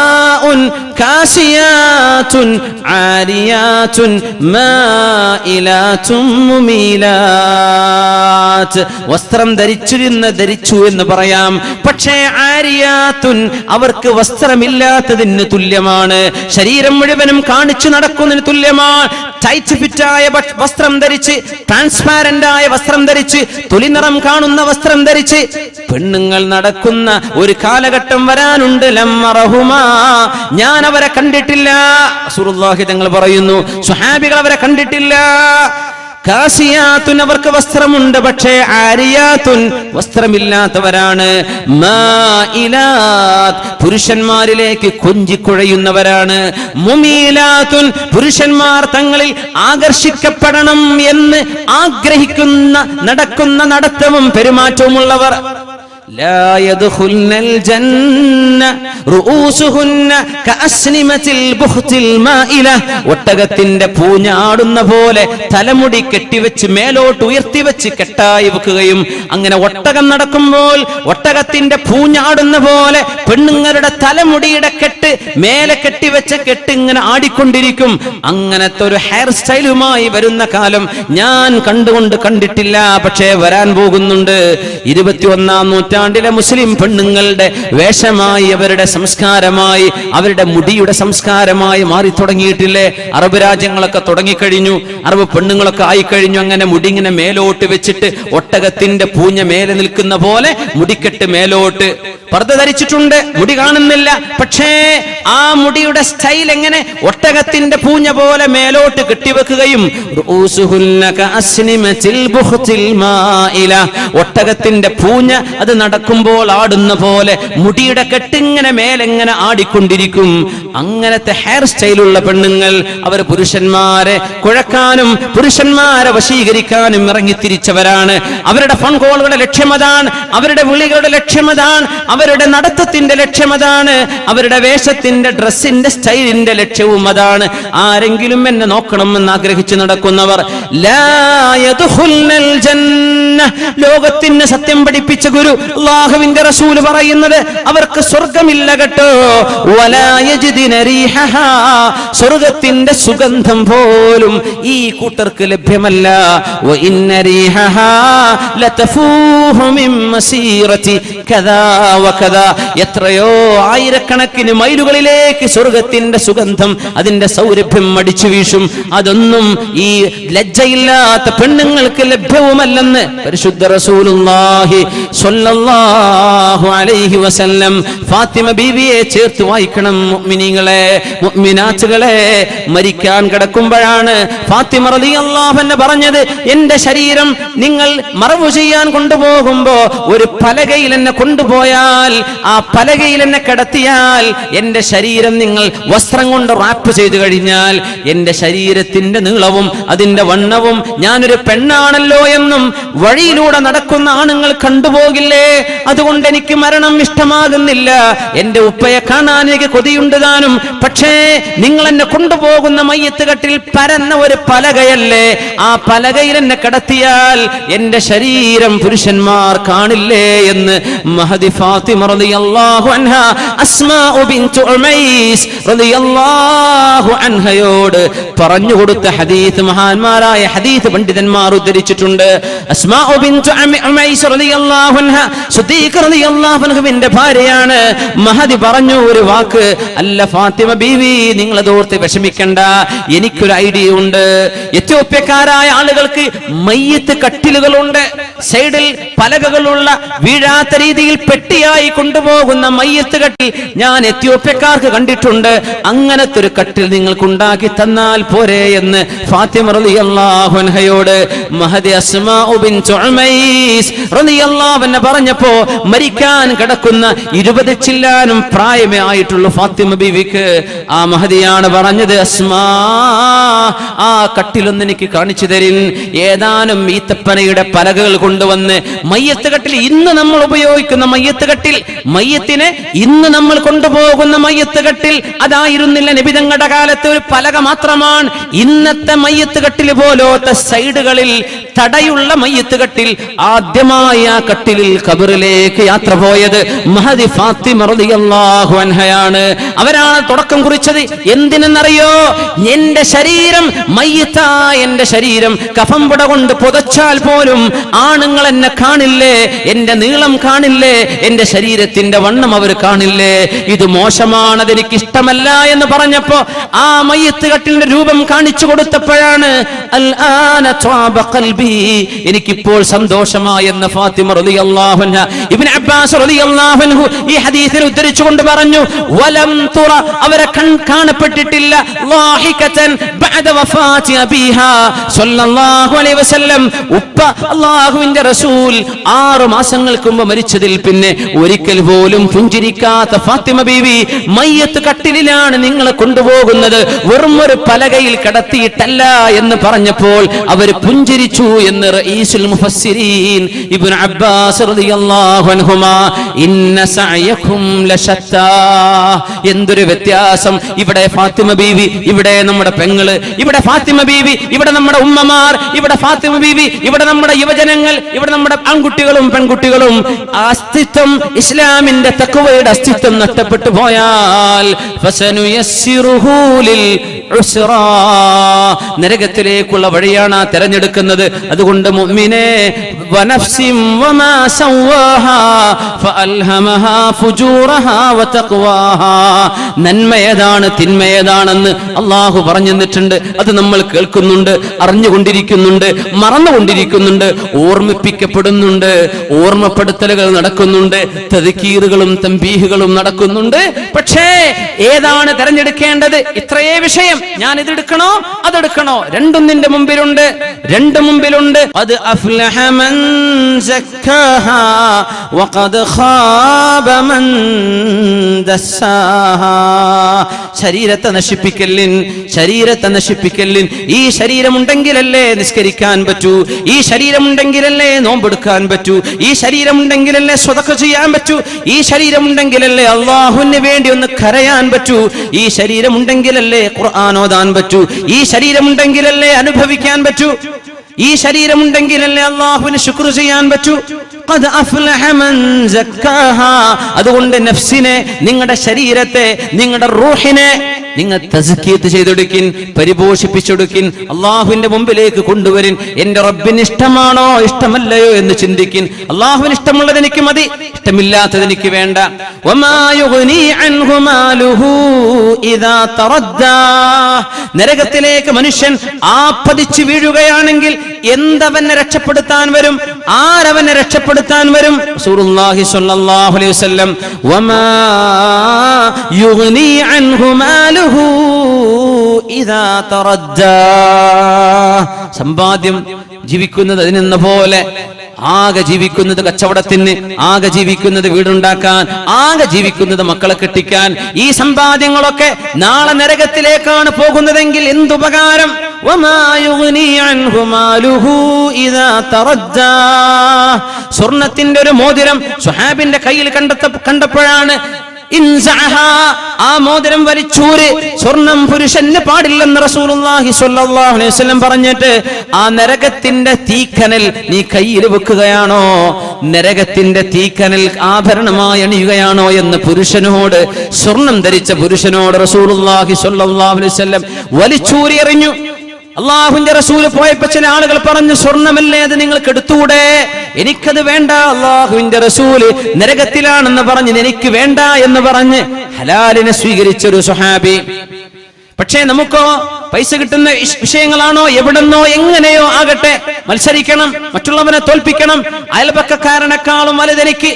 കാസിയാതുൻ ആരിയാതുൻ മായിലാതുൻ മുമീലാത്ത്. വസ്ത്രം ധരിച്ചു എന്ന് പറയാം, പക്ഷേ ആരിയാതുൻ അവർക്ക് വസ്ത്രമില്ലാത്തതിന് തുല്യമാണ്. ശരീരം മുഴുവനും കാണിച്ചു നടക്കുന്നതിന് തുല്യമാണ്. ടൈറ്റ് ഫിറ്റായ വസ്ത്രം ധരിച്ച്, ട്രാൻസ്പാരന്റ് ആയ വസ്ത്രം ധരിച്ച്, തൊലിനിറം കാണുന്ന വസ്ത്രം ധരിച്ച് പെണ്ണുങ്ങൾ നടക്കുന്ന ഒരു കാലഘട്ടം വരാനുണ്ട്. ലമ്മറഹുമാ, ഞാൻ അവരെ കണ്ടിട്ടില്ല. റസൂലുള്ളാഹി തങ്ങൾ പറയുന്നു, സ്വഹാബികൾ അവരെ കണ്ടിട്ടില്ല. കാസിയാത്തുൻ അവർക്ക് വസ്ത്രമുണ്ട്, പക്ഷേ ആരിയാത്തുൻ വസ്ത്രമില്ലാത്തവരാണ്. മായിലാത്ത് പുരുഷന്മാരിലേക്ക് കൊഞ്ചിക്കുഴയുന്നവരാണ്. മുമീലാത്തുൻ പുരുഷന്മാർ തങ്ങളിൽ ആകർഷിക്കപ്പെടണം എന്ന് ആഗ്രഹിക്കുന്ന നടക്കുന്ന നടത്തവും പെരുമാറ്റവുമുള്ളവർ. لا يدخلن الجنة رؤوسهن كأسنمة البخت المائلة. ഒട്ടകത്തിന്റെ പൂഞ്ഞാടുന്ന പോലെ തലമുടി കെട്ടിവെച്ച് മേലോട്ട് ഉയർത്തിവെച്ച് കെട്ടായി വെക്കുകയും, അങ്ങനെ ഒട്ടകം നടക്കുമ്പോൾ ഒട്ടകത്തിന്റെ പൂഞ്ഞാടുന്ന പോലെ പെണ്ണുങ്ങളുടെ തലമുടിയുടെ കെട്ട് മേലെ കെട്ടിവെച്ച കെട്ട് ഇങ്ങനെ ആടിക്കൊണ്ടിരിക്കും. അങ്ങനത്തെ ഒരു ഹെയർ സ്റ്റൈലുമായി വരുന്ന കാലം ഞാൻ കണ്ടിട്ടില്ല, പക്ഷേ വരാൻ പോകുന്നുണ്ട്. 21-ാം നൂറ്റാണ്ടിലെ മുസ്ലിം പെണ്ണുങ്ങളുടെ വേഷമായി, അവരുടെ സംസ്കാരമായി, അവരുടെ മുടിയുടെ സംസ്കാരമായി മാറി തുടങ്ങിയിട്ടില്ലേ? അറബ് രാജ്യങ്ങളൊക്കെ തുടങ്ങിക്കഴിഞ്ഞു, അറബ് പെണ്ണുങ്ങളൊക്കെ ആയിക്കഴിഞ്ഞു. അങ്ങനെ മുടി ഇങ്ങനെ മേലോട്ട് വെച്ചിട്ട് ഒട്ടകത്തിന്റെ പൂഞ്ഞ മേലെ നിൽക്കുന്ന പോലെ മുടിക്കെട്ട് മേലോട്ട് പർദ്ദ ധരിച്ചിട്ടുണ്ട്, മുടി കാണുന്നില്ല. പക്ഷേ ആ മുടിയുടെ സ്റ്റൈൽ എങ്ങനെ? ഒട്ടകത്തിന്റെ പൂഞ്ഞ പോലെ മേലോട്ട് കെട്ടിവെക്കുകയും, ഒട്ടകത്തിന്റെ പൂഞ്ഞ അത് നടക്കുമ്പോൾ ആടുന്ന പോലെ മുടിയുടെ കെട്ടിങ്ങനെ മേലെങ്ങനെ ആടിക്കൊണ്ടിരിക്കും. അങ്ങനത്തെ ഹെയർ സ്റ്റൈലുള്ള പെണ്ണുങ്ങൾ അവർ പുരുഷന്മാരെ കുഴക്കാനും പുരുഷന്മാരെ വശീകരിക്കാനും ഇറങ്ങിത്തിരിച്ചവരാണ്. അവരുടെ ഫോൺ കോളുകളുടെ ലക്ഷ്യമതാണ്, അവരുടെ വിളികളുടെ ലക്ഷ്യമതാണ്, അവരുടെ നടത്തത്തിന്റെ ലക്ഷ്യമതാണ്, അവരുടെ വേഷത്തിന്റെ ഡ്രസ്സിന്റെ സ്റ്റൈലിന്റെ ലക്ഷ്യവും അതാണ്. ആരെങ്കിലും എന്നെ നോക്കണമെന്ന് ആഗ്രഹിച്ചു നടക്കുന്നവർ ലാ യദ്ഖുൽനൽ ജന്ന, ലോകത്തിന് സത്യം പഠിപ്പിച്ച ഗുരു അല്ലാഹുവിന്റെ റസൂൽ പറയുന്നത് അവർക്ക് സ്വർഗ്ഗമില്ല കേട്ടോ. വലാ യജിദിന റീഹഹാ, സ്വർഗ്ഗത്തിന്റെ സുഗന്ധം പോലും ഈ കൂട്ടർക്ക് ലഭ്യമല്ല. വ ഇന്ന റീഹഹാ ലതഫൂഹു മിൻ മസീറതി കദാ വകദാ, എത്രയോ ആയിരക്കണക്കിന് മൈലുകളിലേക്ക് സ്വർഗ്ഗത്തിന്റെ സുഗന്ധം, അതിന്റെ സൗരഭ്യം അടിച്ചു വീശും. അതൊന്നും ഈ ലജ്ജയില്ലാത്ത പെണ്ണുങ്ങൾക്ക് ലഭ്യവുമല്ലെന്ന് പരിശുദ്ധ റസൂലുള്ളാഹി സ്വല്ലല്ലാഹു അലൈഹി വസല്ലം ഫാത്തിമ ബീവിയെ ചേർത്ത് വായിക്കണം. മുഅ്മിനീങ്ങളെ, മുഅ്മിനാത്തുകളെ, മരിക്കാൻ കിടക്കുമ്പോഴാണ് ഫാത്തിമ റളിയല്ലാഹു അൻഹ പറഞ്ഞത്, എന്റെ ശരീരം നിങ്ങൾ മറവു ചെയ്യാൻ കൊണ്ടുപോകുമ്പോ ഒരു പലകയിൽ എന്നെ കൊണ്ടുപോയാൽ, ആ പലകയിൽ എന്നെ കിടത്തിയാൽ, എന്റെ ശരീരം നിങ്ങൾ വസ്ത്രം കൊണ്ട് റാപ്പ് ചെയ്തു കഴിഞ്ഞാൽ എന്റെ ശരീരത്തിന്റെ നീളവും അതിന്റെ വണ്ണവും ഞാനൊരു പെണ്ണാണല്ലോ എന്നും വഴിയിലൂടെ നടക്കുന്ന ആണുങ്ങൾ കണ്ടുപോകില്ലേ? അതുകൊണ്ട് എനിക്ക് മരണം ഇഷ്ടമാകുന്നില്ല. എന്റെ ഉപ്പയെ കാണാൻ എനിക്ക് കൊതിയുണ്ട് താനും, പക്ഷേ നിങ്ങൾ എന്നെ കൊണ്ടുപോകുന്ന മയ്യത്ത് കട്ടിൽ പരന്ന ഒരു പലകയല്ലേ, ആ പലകയിൽ എന്നെ കിടത്തിയാൽ എന്റെ ശരീരം പുരുഷന്മാർ കാണില്ലേ എന്ന് മഹദി ഫാത്തിമ റളിയല്ലാഹു അൻഹ അസ്മാഉ ബിൻതു ഉമൈസ് റളിയല്ലാഹു അൻഹയോട് പറഞ്ഞു കൊടുത്ത ഹദീസ് മഹാന്മാരായ ഹദീസ് പണ്ഡിതന്മാർ ഉദ്ധരിച്ചിട്ടുണ്ട്. അസ്മാഉ ബിൻതു ഉമൈസ് റളിയല്ലാഹു അൻഹ സിദ്ദീഖ് റളിയല്ലാഹു അൻഹുവിന്റെ ഭാര്യയാണ്. മഹദി പറഞ്ഞു ഒരു വാക്ക്, അല്ല ഫാത്തിമ ബീവി, നിങ്ങൾ അതോർത്ത് വിഷമിക്കണ്ട, എനിക്കൊരു ഐഡിയ ഉണ്ട്. എത്യോപ്യക്കാരായ ആളുകൾക്ക് മയ്യത്ത് കട്ടിലുകളുണ്ട്, സൈഡിൽ പലകകളുള്ള, വീഴാത്ത രീതിയിൽ പെട്ടിയായി കൊണ്ടുപോകുന്ന മയ്യത്ത് കട്ടിൽ ഞാൻ എത്യോപ്യക്കാർക്ക് കണ്ടിട്ടുണ്ട്. അങ്ങനത്തെ ഒരു കട്ടിൽ നിങ്ങൾക്ക് ഉണ്ടാക്കി തന്നാൽ പോരെ എന്ന് ഫാത്തിമ റളിയല്ലാഹു അൻഹയോട് മഹദി അസ്മാഉ ബിൻതു ഉമൈസ് റളിയല്ലാഹു അൻഹ പറഞ്ഞപ്പോ, മരിക്കാൻ കിടക്കുന്ന 20 ചില്ലാനും പ്രായമേ ആയിട്ടുള്ള ഫാത്തിമ ബീവിക്ക് ആ മഹദിയാണ് പറഞ്ഞത്, അസ്മാ, ആ കട്ടിലൊന്ന് എനിക്ക് കാണിച്ചു തരിൻ. ഏതാനും ഈത്തപ്പനയുടെ പലകകൾ കൊണ്ടുവന്ന് മയ്യത്ത് കട്ടിൽ, ഇന്ന് നമ്മൾ ഉപയോഗിക്കുന്ന മയ്യത്ത് കട്ടിൽ, മയ്യത്തിനെ ഇന്ന് നമ്മൾ കൊണ്ടുപോകുന്ന മയ്യത്ത് കട്ടിൽ അതായിരുന്നില്ല നബി തങ്ങളുടെ കാലത്ത്. ഒരു പലക മാത്രമാണ്. ഇന്നത്തെ മയ്യത്ത് കട്ടിൽ പോലത്തെ സൈഡുകളിൽ തടയുള്ള മയ്യത്ത് കട്ടിൽ. ആദ്യമായി ആ കട്ടിലിൽ ഖബറിലേക്ക് യാത്ര പോയത് മഹദി ഫാത്തിമ റളിയല്ലാഹു അൻഹയാണ്. അവരാണ് തുടക്കം കുറിച്ചത്. എന്തിനെന്നറിയോ? എന്റെ ശരീരം മയ്യത്തായ എന്റെ ശരീരം കഫംപുട കൊണ്ട് പുതച്ചാൽ പോലും ആണുങ്ങൾ എന്നെ കാണില്ലേ, എന്റെ നീളം കാണില്ലേ, എന്റെ ശരീരത്തിന്റെ വണ്ണം അവർ കാണില്ലേ. ഇത് മോശമാണ്, അതെനിക്ക് ഇഷ്ടമല്ല എന്ന് പറഞ്ഞപ്പോ ആ മയ്യത്ത് കട്ടിലിന്റെ രൂപം കാണിച്ചു കൊടുത്തപ്പോഴാണ് എനിക്കിപ്പോൾ സന്തോഷമായി എന്ന് ഫാത്തിമ റളിയല്ലാഹു അൻഹ. ഇബ്നു അബ്ബാസ് റളിയല്ലാഹു അൻഹു ഈ ഹദീസിനെ ഉദ്ധരിച്ചുകൊണ്ട് പറഞ്ഞു, വലം തുറ, അവരെ കാണപ്പെട്ടിട്ടില്ല, ളാഹികതൻ ബഅദ വഫാതി അബീഹാ സ്വല്ലല്ലാഹു അലൈഹി വസല്ലം. ഉപ്പ അല്ലാഹുവിന്റെ റസൂൽ 6 മാസങ്ങൾക്ക് മുമ്പ് മരിച്ചതിൽ പിന്നെ ഒരിക്കൽ പോലും പുഞ്ചിരിക്കാത്ത ഫാത്തിമ ബീവി മയ്യത്ത് കട്ടിലിലാണ് നിങ്ങളെ കൊണ്ടുപോകുന്നത്, വെറും ഒരു പലകയിൽ കിടത്തിയിട്ടല്ല എന്ന് പറഞ്ഞപ്പോൾ അവർ പുഞ്ചിരിച്ചു എന്ന് റഈസുൽ മുഫസ്സിരീൻ ഇബ്നു അബ്ബാസ് റളിയല്ലാഹു അൻഹുമാ. ഇന്ന സഅയകും ലശത്താ, എന്തൊരു വ്യത്യാസം. ഇവിടെ ഫാത്തിമ ബീവി, ഇവിടെ നമ്മുടെ പെങ്ങള്, ഇവിടെ ഫാത്തിമ ബീവി, ഇവിടെ നമ്മുടെ ഉമ്മമാർ, ഇവിടെ ഫാത്തിമ ബീവി, ഇവിടെ നമ്മുടെ യുവജനങ്ങൾ, ഇവിടെ നമ്മുടെ ആൺകുട്ടികളും പെൺകുട്ടികളും. അസ്തിത്വം, ഇസ്ലാമിന്റെ തഖ്വയുടെ അസ്തിത്വം നഷ്ടപ്പെട്ടു പോയാൽ ഫസനുയസ്സിറുഹു ലിൽ ഉസ്റാ, നരകത്തിലേക്കുള്ള വഴിയാണ് തെരഞ്ഞെടുക്കുന്നത്. അതുകൊണ്ട് മുഅ്മിനേ, വനഫ്സിൻ വമാ സവ്വാഹാ ഫഅൽഹമഹാ ഫുജൂറഹാ വതഖ്വാഹാ, നന്മയേതാണ് തിന്മയേതാണെന്ന് അല്ലാഹു പറഞ്ഞു തന്നിട്ടുണ്ട്. അത് നമ്മൾ കേൾക്കുന്നുണ്ട്, അറിഞ്ഞുകൊണ്ടിരിക്കുന്നുണ്ട്, മറന്നുകൊണ്ടിരിക്കുന്നുണ്ട്, ഓർമ്മിപ്പിക്കപ്പെടുന്നുണ്ട്, ഓർമ്മപ്പെടുത്തലുകൾ നടക്കുന്നുണ്ട്, തദ്കീറുകളും തംബീഹുകളും നടക്കുന്നുണ്ട്. പക്ഷേ ഏതാണ് തെരഞ്ഞെടുക്കേണ്ടത്? ഇത്രയേ വിഷയം. ഞാൻ ഇതെടുക്കണോ അതെടുക്കണോ? രണ്ടും നിന്റെ മുമ്പിലുണ്ട്, രണ്ടും മുമ്പിലുണ്ട്. ഖദ് അഫ്ലഹ മൻ സക്കാഹാ വഖദ് ഖാബ മൻ ദസ്സാഹാ. ശരീരത്തെ നശിപ്പിക്കലിൻ, ശരീരത്തെ നശിപ്പിക്കലിൻ. ഈ ശരീരമുണ്ടെങ്കിലല്ലേ നിസ്കരിക്കാൻ പറ്റൂ, ഈ ശരീരമുണ്ടെങ്കിലല്ലേ നോമ്പെടുക്കാൻ പറ്റൂ, ഈ ശരീരമുണ്ടെങ്കിലല്ലേ സ്വതക്ക ചെയ്യാൻ പറ്റൂ, ഈ ശരീരമുണ്ടെങ്കിലല്ലേ അല്ലാഹുവിന് വേണ്ടി ഒന്ന് കരയാൻ പറ്റൂ, ഈ ശരീരമുണ്ടെങ്കിലല്ലേ ഖുർആൻ ഓതാൻ പറ്റൂ, ഈ ശരീരമുണ്ടെങ്കിലല്ലേ അനുഭവിക്കാൻ പറ്റൂ, ഈ ശരീരമുണ്ടെങ്കിലല്ലേ അല്ലാഹുവിന് ശുക്ർ ചെയ്യാൻ പറ്റൂ. ഖദ് അഫ്ലഹ മൻ സക്കാഹാ. അതുകൊണ്ട് നഫ്സിനെ, നിങ്ങളുടെ ശരീരത്തെ, നിങ്ങളുടെ റൂഹിനെ നിങ്ങൾ തസ്കിയത്ത് ചെയ്തെടുക്കിൻ, പരിപോഷിപ്പിച്ചെടുക്കിൻ, അള്ളാഹുവിന്റെ മുമ്പിലേക്ക് കൊണ്ടുവരിൻ. എന്റെ റബ്ബിന് ഇഷ്ടമാണോ ഇഷ്ടമല്ലയോ എന്ന് ചിന്തിക്കിൻ. അള്ളാഹുവിന് ഇഷ്ടമുള്ളത് എനിക്ക് മതി, ഇഷ്ടമില്ലാത്തത് എനിക്ക് വേണ്ട. വമാ യുഗ്നി അൻഹു മാലുഹു ഇദാ തറദ്ദാ. നരകത്തിലേക്ക് മനുഷ്യൻ ആപ്പതിച്ചു വീഴുകയാണെങ്കിൽ എന്തവനെ രക്ഷപ്പെടുത്താൻ വരും? ആരവനെ രക്ഷപ്പെടുത്താൻ വരും? റസൂലുള്ളാഹി സ്വല്ലല്ലാഹു അലൈഹി വസല്ലം, വമാ യുഗ്നി അൻഹു മാലുഹു ഇദാ തറദ്ദാ. സമ്പാദ്യം ജീവിക്കുന്നത് അതിനെന്ന പോലെ, ആകെ ജീവിക്കുന്നത് കച്ചവടത്തിന്, ആകെ ജീവിക്കുന്നത് വീടുണ്ടാക്കാൻ, ആകെ ജീവിക്കുന്നത് മക്കളെ കെട്ടിക്കാൻ. ഈ സമ്പാദ്യങ്ങളൊക്കെ നാളെ നരകത്തിലേക്കാണ് പോകുന്നതെങ്കിൽ എന്തുപകാരം? സ്വർണത്തിന്റെ ഒരു മോതിരം സ്വഹാബിന്റെ കയ്യിൽ കണ്ടപ്പോഴാണ് ആ മോതിരം വലിച്ചൂര്. സ്വർണം പുരുഷന് പാടില്ലെന്ന് റസൂലുള്ളാഹി സ്വല്ലല്ലാഹു അലൈഹി വസല്ലം പറഞ്ഞിട്ട് ആ നരകത്തിന്റെ തീക്കനൽ നീ കയ്യിൽ വെക്കുകയാണോ, നരകത്തിന്റെ തീക്കനൽ ആഭരണമായി അണിയുകയാണോ എന്ന് പുരുഷനോട്, സ്വർണം ധരിച്ച പുരുഷനോട് റസൂലുള്ളാഹി സ്വല്ലല്ലാഹു അലൈഹി വസല്ലം വലിച്ചൂരി എറിഞ്ഞു. അള്ളാഹുവിന്റെ റസൂല് പോയപ്പോ ചില ആളുകൾ പറഞ്ഞു, സ്വർണമല്ലേ അത് നിങ്ങൾക്ക് എടുത്തുകൂടെ? എനിക്കത് വേണ്ട. അള്ളാഹുവിന്റെ റസൂല് നരകത്തിലാണെന്ന് പറഞ്ഞ് എനിക്ക് വേണ്ട എന്ന് പറഞ്ഞ് ഹലാലിനെ സ്വീകരിച്ചൊരു സ്വഹാബി. പക്ഷേ നമുക്കോ പൈസ കിട്ടുന്ന വിഷയങ്ങളാണോ, എവിടെന്നോ എങ്ങനെയോ ആകട്ടെ, മത്സരിക്കണം, മറ്റുള്ളവനെ തോൽപ്പിക്കണം. അയൽപക്കക്കാരനെക്കാളും വലുതെനിക്ക്,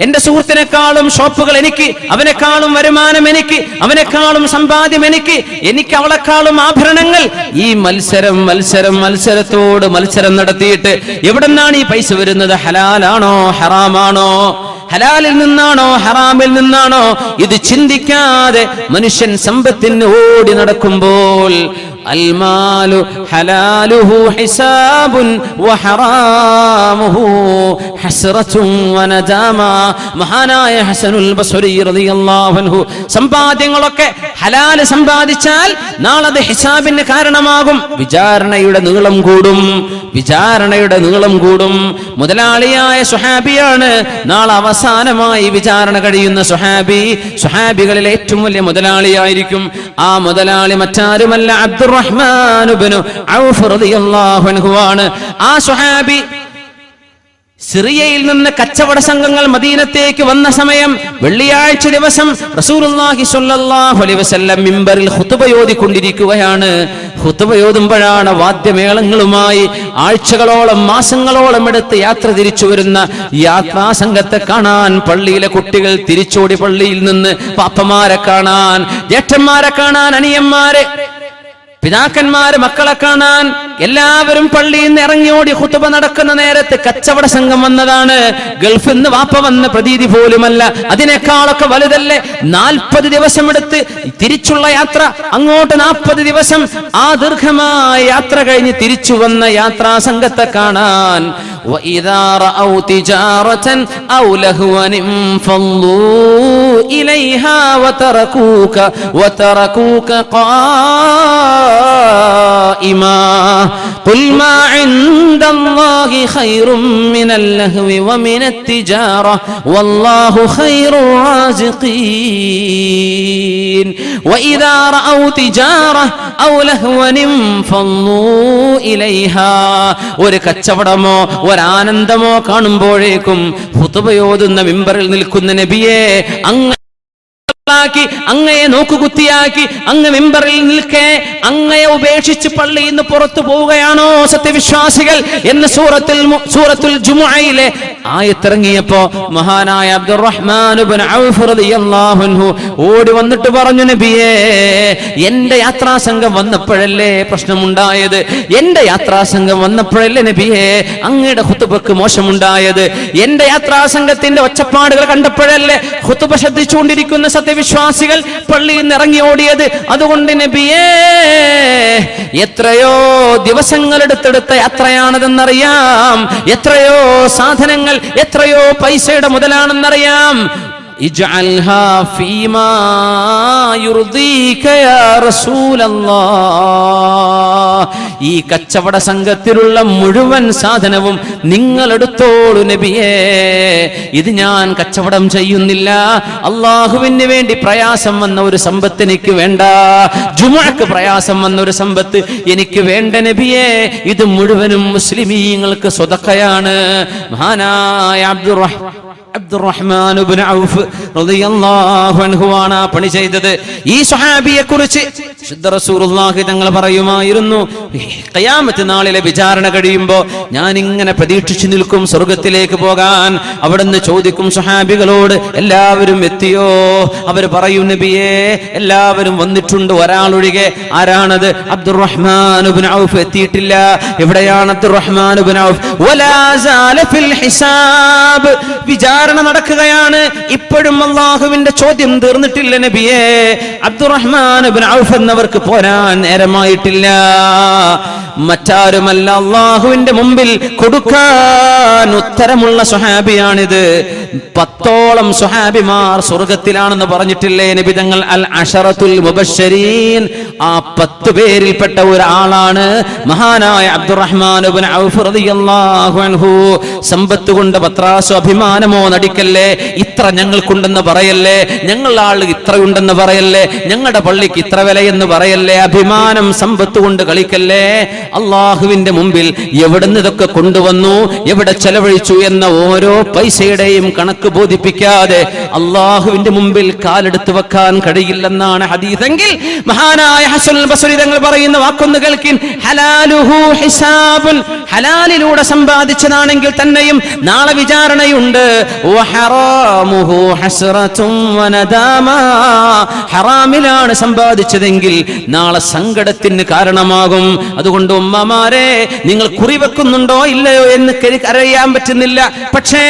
എന്റെ സുഹൃത്തിനേക്കാളും ഷോപ്പുകൾ എനിക്ക്, അവനെക്കാളും വരുമാനം എനിക്ക്, അവനെക്കാളും സമ്പാദ്യം എനിക്ക്, എനിക്ക് അവളെക്കാളും ആഭരണങ്ങൾ. ഈ മത്സരത്തോട് മത്സരം നടത്തിയിട്ട് എവിടെന്നാണ് ഈ പൈസ വരുന്നത്? ഹലാലാണോ ഹറാമാണോ? ഹലാലിൽ നിന്നാണോ ഹറാമിൽ നിന്നാണോ? ഇത് ചിന്തിക്കാതെ മനുഷ്യൻ സമ്പത്തിന് ഓടി നടക്കുമ്പോൾ അൽമാലു ഹലാലുഹു ഹിസാബുൻ വഹറാമുഹു ഹസ്റത്തുൻ വനദാമ. മഹാനായ ഹസനുൽ ബസ്രി റളിയല്ലാഹു അൻഹു, സമ്പാദ്യങ്ങളൊക്കെ ഹലാല് സമ്പാദിച്ചാൽ നാളെ അത് ഹിസാബിന് കാരണമാകും, വിചാരണയുടെ നീളം കൂടും. വിചാരണയുടെ നീളം കൂടും. മുതലാളിയായ സ്വഹാബിയാണ് നാളെ അവസാനമായി വിചാരണ കഴിയുന്ന സ്വഹാബികളിൽ ഏറ്റവും വലിയ മുതലാളിയായിരിക്കും. ആ മുതലാളി മറ്റാരുമല്ല, അബ്ദുറഹ്മാൻ ഇബ്നു ഔഫ് റളിയല്ലാഹു അൻഹു ആണ്. ആ സ്വഹാബി സിറിയയിൽ നിന്ന് കച്ചവട സംഘങ്ങൾ മദീനത്തേക്ക് വന്ന സമയം വെള്ളിയാഴ്ച ദിവസം റസൂലുള്ളാഹി സ്വല്ലല്ലാഹു അലൈഹി വസല്ലം മിമ്പറിൽ ഖുതുബ ഓതിക്കൊണ്ടിരിക്കുകയാണ്. ഖുതുബ ഓതുമ്പോഴാണ് വാദ്യമേളങ്ങളുമായി ആഴ്ചകളോളം മാസങ്ങളോളം എടുത്ത് യാത്ര തിരിച്ചു വരുന്ന യാത്രാ സംഘത്തെ കാണാൻ പള്ളിയിലെ കുട്ടികൾ തിരിച്ചോടി പള്ളിയിൽ നിന്ന് പാപ്പമാരെ കാണാൻ, ജ്യേഷ്ഠന്മാരെ കാണാൻ, അനിയന്മാരെ, പിതാക്കന്മാര് മക്കളെ കാണാൻ എല്ലാവരും പള്ളിയിൽ നിന്ന് ഇറങ്ങിയോടി ഖുതുബ നടക്കുന്ന നേരത്ത് കച്ചവട സംഘം വന്നതാണ്. ഗൾഫിൽ നിന്ന് വാപ്പ വന്ന പ്രതീതി പോലുമല്ല, അതിനേക്കാളൊക്കെ വലുതല്ലേ. 40 ദിവസം എടുത്ത് തിരിച്ചുള്ള യാത്ര, അങ്ങോട്ട് 40 ദിവസം ആ ദീർഘമായ യാത്ര കഴിഞ്ഞ് തിരിച്ചു വന്ന യാത്രാ സംഘത്തെ കാണാൻ وَإِذَا رَأَوْا تِجَارَةً أَوْ لَهْوًا انفَضُّوا إِلَيْهَا وَتَرَكُوكَ قَائِمًا قُلْ مَا عِندَ اللَّهِ خَيْرٌ مِنَ اللَّهْوِ وَمِنَ التِّجَارَةِ وَاللَّهُ خَيْرُ الرَّازِقِينَ وَإِذَا رَأَوْا تِجَارَةً أَوْ لَهْوًا انفَضُّوا إِلَيْهَا ഒരു കച്ചവടമോ ഒരാനന്ദമോ കാണുമ്പോഴേക്കും ഖുതുബ ഓതുന്ന മിമ്പറിൽ നിൽക്കുന്ന നബിയെ അങ്ങയെ നോക്കുകുത്തിയാക്കി അങ്ങ് മിമ്പറിൽ നിൽക്കെ അങ്ങയെ ഉപേക്ഷിച്ച് പള്ളിയിൽ നിന്ന് പുറത്തു പോവുകയാണോ സത്യവിശ്വാസികൾ എന്ന് സൂറത്തുൽ ജുമുഅയിലെ ആയത്തിറങ്ങിയപ്പോ മഹാനായ അബ്ദുറഹ്മാൻ ഇബ്നു ഔഫ് റളിയല്ലാഹു അൻഹു ഓടി വന്നിട്ട് പറഞ്ഞു, നബിയേ, എന്റെ യാത്രാ സംഘം വന്നപ്പോഴല്ലേ പ്രശ്നമുണ്ടായത്, എന്റെ യാത്രാ സംഘം വന്നപ്പോഴല്ലേ നബിയേ അങ്ങയുടെ ഖുതുബക്ക് മോശമുണ്ടായത്, എന്റെ യാത്രാ സംഘത്തിന്റെ ഒച്ചപ്പാടുകൾ കണ്ടപ്പോഴല്ലേ ഖുതുബ ശ്രദ്ധിച്ചുകൊണ്ടിരിക്കുന്ന സത്യവിശ്വാസികൾ പള്ളിയിൽ നിന്ന് ഇറങ്ങി ഓടിയത്. അതുകൊണ്ട് നബിയേ, എത്രയോ ദിവസങ്ങൾ എടുത്തെടുത്ത യാത്രയാണതെന്നറിയാം, എത്രയോ സാധനങ്ങൾ, എത്രയോ പൈസയുടെ മുതലാണെന്നറിയാം. ഇജ്അൽഹാ ഫീമാ യുർദീക യാ റസൂലല്ലാഹ്, ഈ കച്ചവട സംഘത്തിലുള്ള മുഴുവൻ സാധനവും നിങ്ങൾ എടുത്തോളൂ നബിയേ, ഇത് ഞാൻ കച്ചവടം ചെയ്യുന്നില്ല, അള്ളാഹുവിന് വേണ്ടി പ്രയാസം വന്ന ഒരു സമ്പത്ത് എനിക്ക് വേണ്ട, ജുമുഅക്ക് പ്രയാസം വന്ന ഒരു സമ്പത്ത് എനിക്ക് വേണ്ട നബിയേ, ഇത് മുഴുവനും മുസ്ലിമീങ്ങൾക്ക് സ്വതക്കയാണ്. മഹാനായ അബ്ദുറഹ്മാൻ ഇബ്നു ഔഫ് റളിയല്ലാഹു അൻഹു ആണ് പണി ചെയ്തത്. ഈ സ്വഹാബിയെ കുറിച്ച് ശുദ്ധ റസൂലുള്ളാഹി തങ്ങൾ പറയുമായിരുന്നു, ഖിയാമത്ത് നാളിലെ വിചാരണ കഴിയുമ്പോൾ ഞാൻ ഇങ്ങനെ പ്രതീക്ഷിച്ചു നിൽക്കും സ്വർഗത്തിലേക്ക് പോകാൻ. അവിടുന്ന് ചോദിക്കും സ്വഹാബികളോട്, എല്ലാവരും എത്തിയോ? അവർ പറയും, നബിയേ, എല്ലാവരും വന്നിട്ടുണ്ട്, ഒരാളൊഴികെ. ആരാണത്? അബ്ദുറഹ്മാൻ ഇബ്നു ഔഫ് എത്തിയിട്ടില്ല. എവിടെയാണ് അബ്ദുറഹ്മാൻ ഇബ്നു ഔഫ്? വലാ സാല ഫിൽ ഹിസാബ്, വിചാരണ നടക്കുകയാണ്, ഇപ്പോഴും അല്ലാഹുവിന്റെ ചോദ്യം തീർന്നിട്ടില്ല നബിയേ. അബ്ദുറഹ്മാൻ ഇബ്നു ഔഫ് എന്നവർക്ക് പോരാൻ നേരമായിട്ടില്ല. മറ്റാരുമല്ല, അല്ലാഹുവിന്റെ മുമ്പിൽ കൊടുക്കാൻ ഉത്തരമുള്ള സ്വഹാബിയാണിത്. 10ഓളം സ്വഹാബിമാർ സ്വർഗത്തിലാണെന്ന് പറഞ്ഞിട്ടില്ലേ നബി തങ്ങൾ? അൽ അശറത്തുൽ മുബശ്ശരീൻ, ആ 10 പേരിൽപ്പെട്ട ഒരാളാണ് മഹാനായ അബ്ദുറഹ്മാൻ ഇബ്നു ഔഫ് റളിയല്ലാഹു അൻഹു. സമ്പത്ത് കൊണ്ട് പത്രാസോ അഭിമാനമോ നടിക്കല്ലേ, ഇത്ര ഞങ്ങൾക്കുണ്ടെന്ന് പറയല്ലേ, ഞങ്ങളുടെ ആൾ ഇത്രയുണ്ടെന്ന് പറയല്ലേ, ഞങ്ങളുടെ പള്ളിക്ക് ഇത്ര വിലയെന്ന് പറയല്ലേ, അഭിമാനം സമ്പത്ത് കൊണ്ട് കളിക്കല്ലേ. അള്ളാഹുവിന്റെ മുമ്പിൽ എവിടുന്ന് ഇതൊക്കെ കൊണ്ടുവന്നു, എവിടെ ചെലവഴിച്ചു എന്ന ഓരോ പൈസയുടെയും കണക്ക് ബോധിപ്പിക്കാതെ അള്ളാഹുവിന്റെ മുമ്പിൽ കാലെടുത്ത് വെക്കാൻ കഴിയില്ലെന്നാണ് ഹദീസെങ്കിൽ മഹാനായ ഹസനുൽ ബസ്രി തങ്ങൾ പറയുന്ന വാക്കൊന്ന് കേൾക്കിൻ, ഹലാലുഹു ഹിസാബുൻ, ഹലാലിലൂടെ സമ്പാദിച്ചതാണെങ്കിൽ തന്നെയും നാളെ വിചാരണയുണ്ട്. വഹറാമുഹു ഹസ്റതും വനദാമ, ഹറാമിലാണ് സമ്പാദിച്ചതെങ്കിൽ നാളെ സങ്കടത്തിന് കാരണമാകും. അതുകൊണ്ട് ഉമ്മമാരെ, നിങ്ങൾ കുറിവെക്കുന്നുണ്ടോ ഇല്ലയോ എന്ന് അറിയാൻ പറ്റുന്നില്ല, പക്ഷേ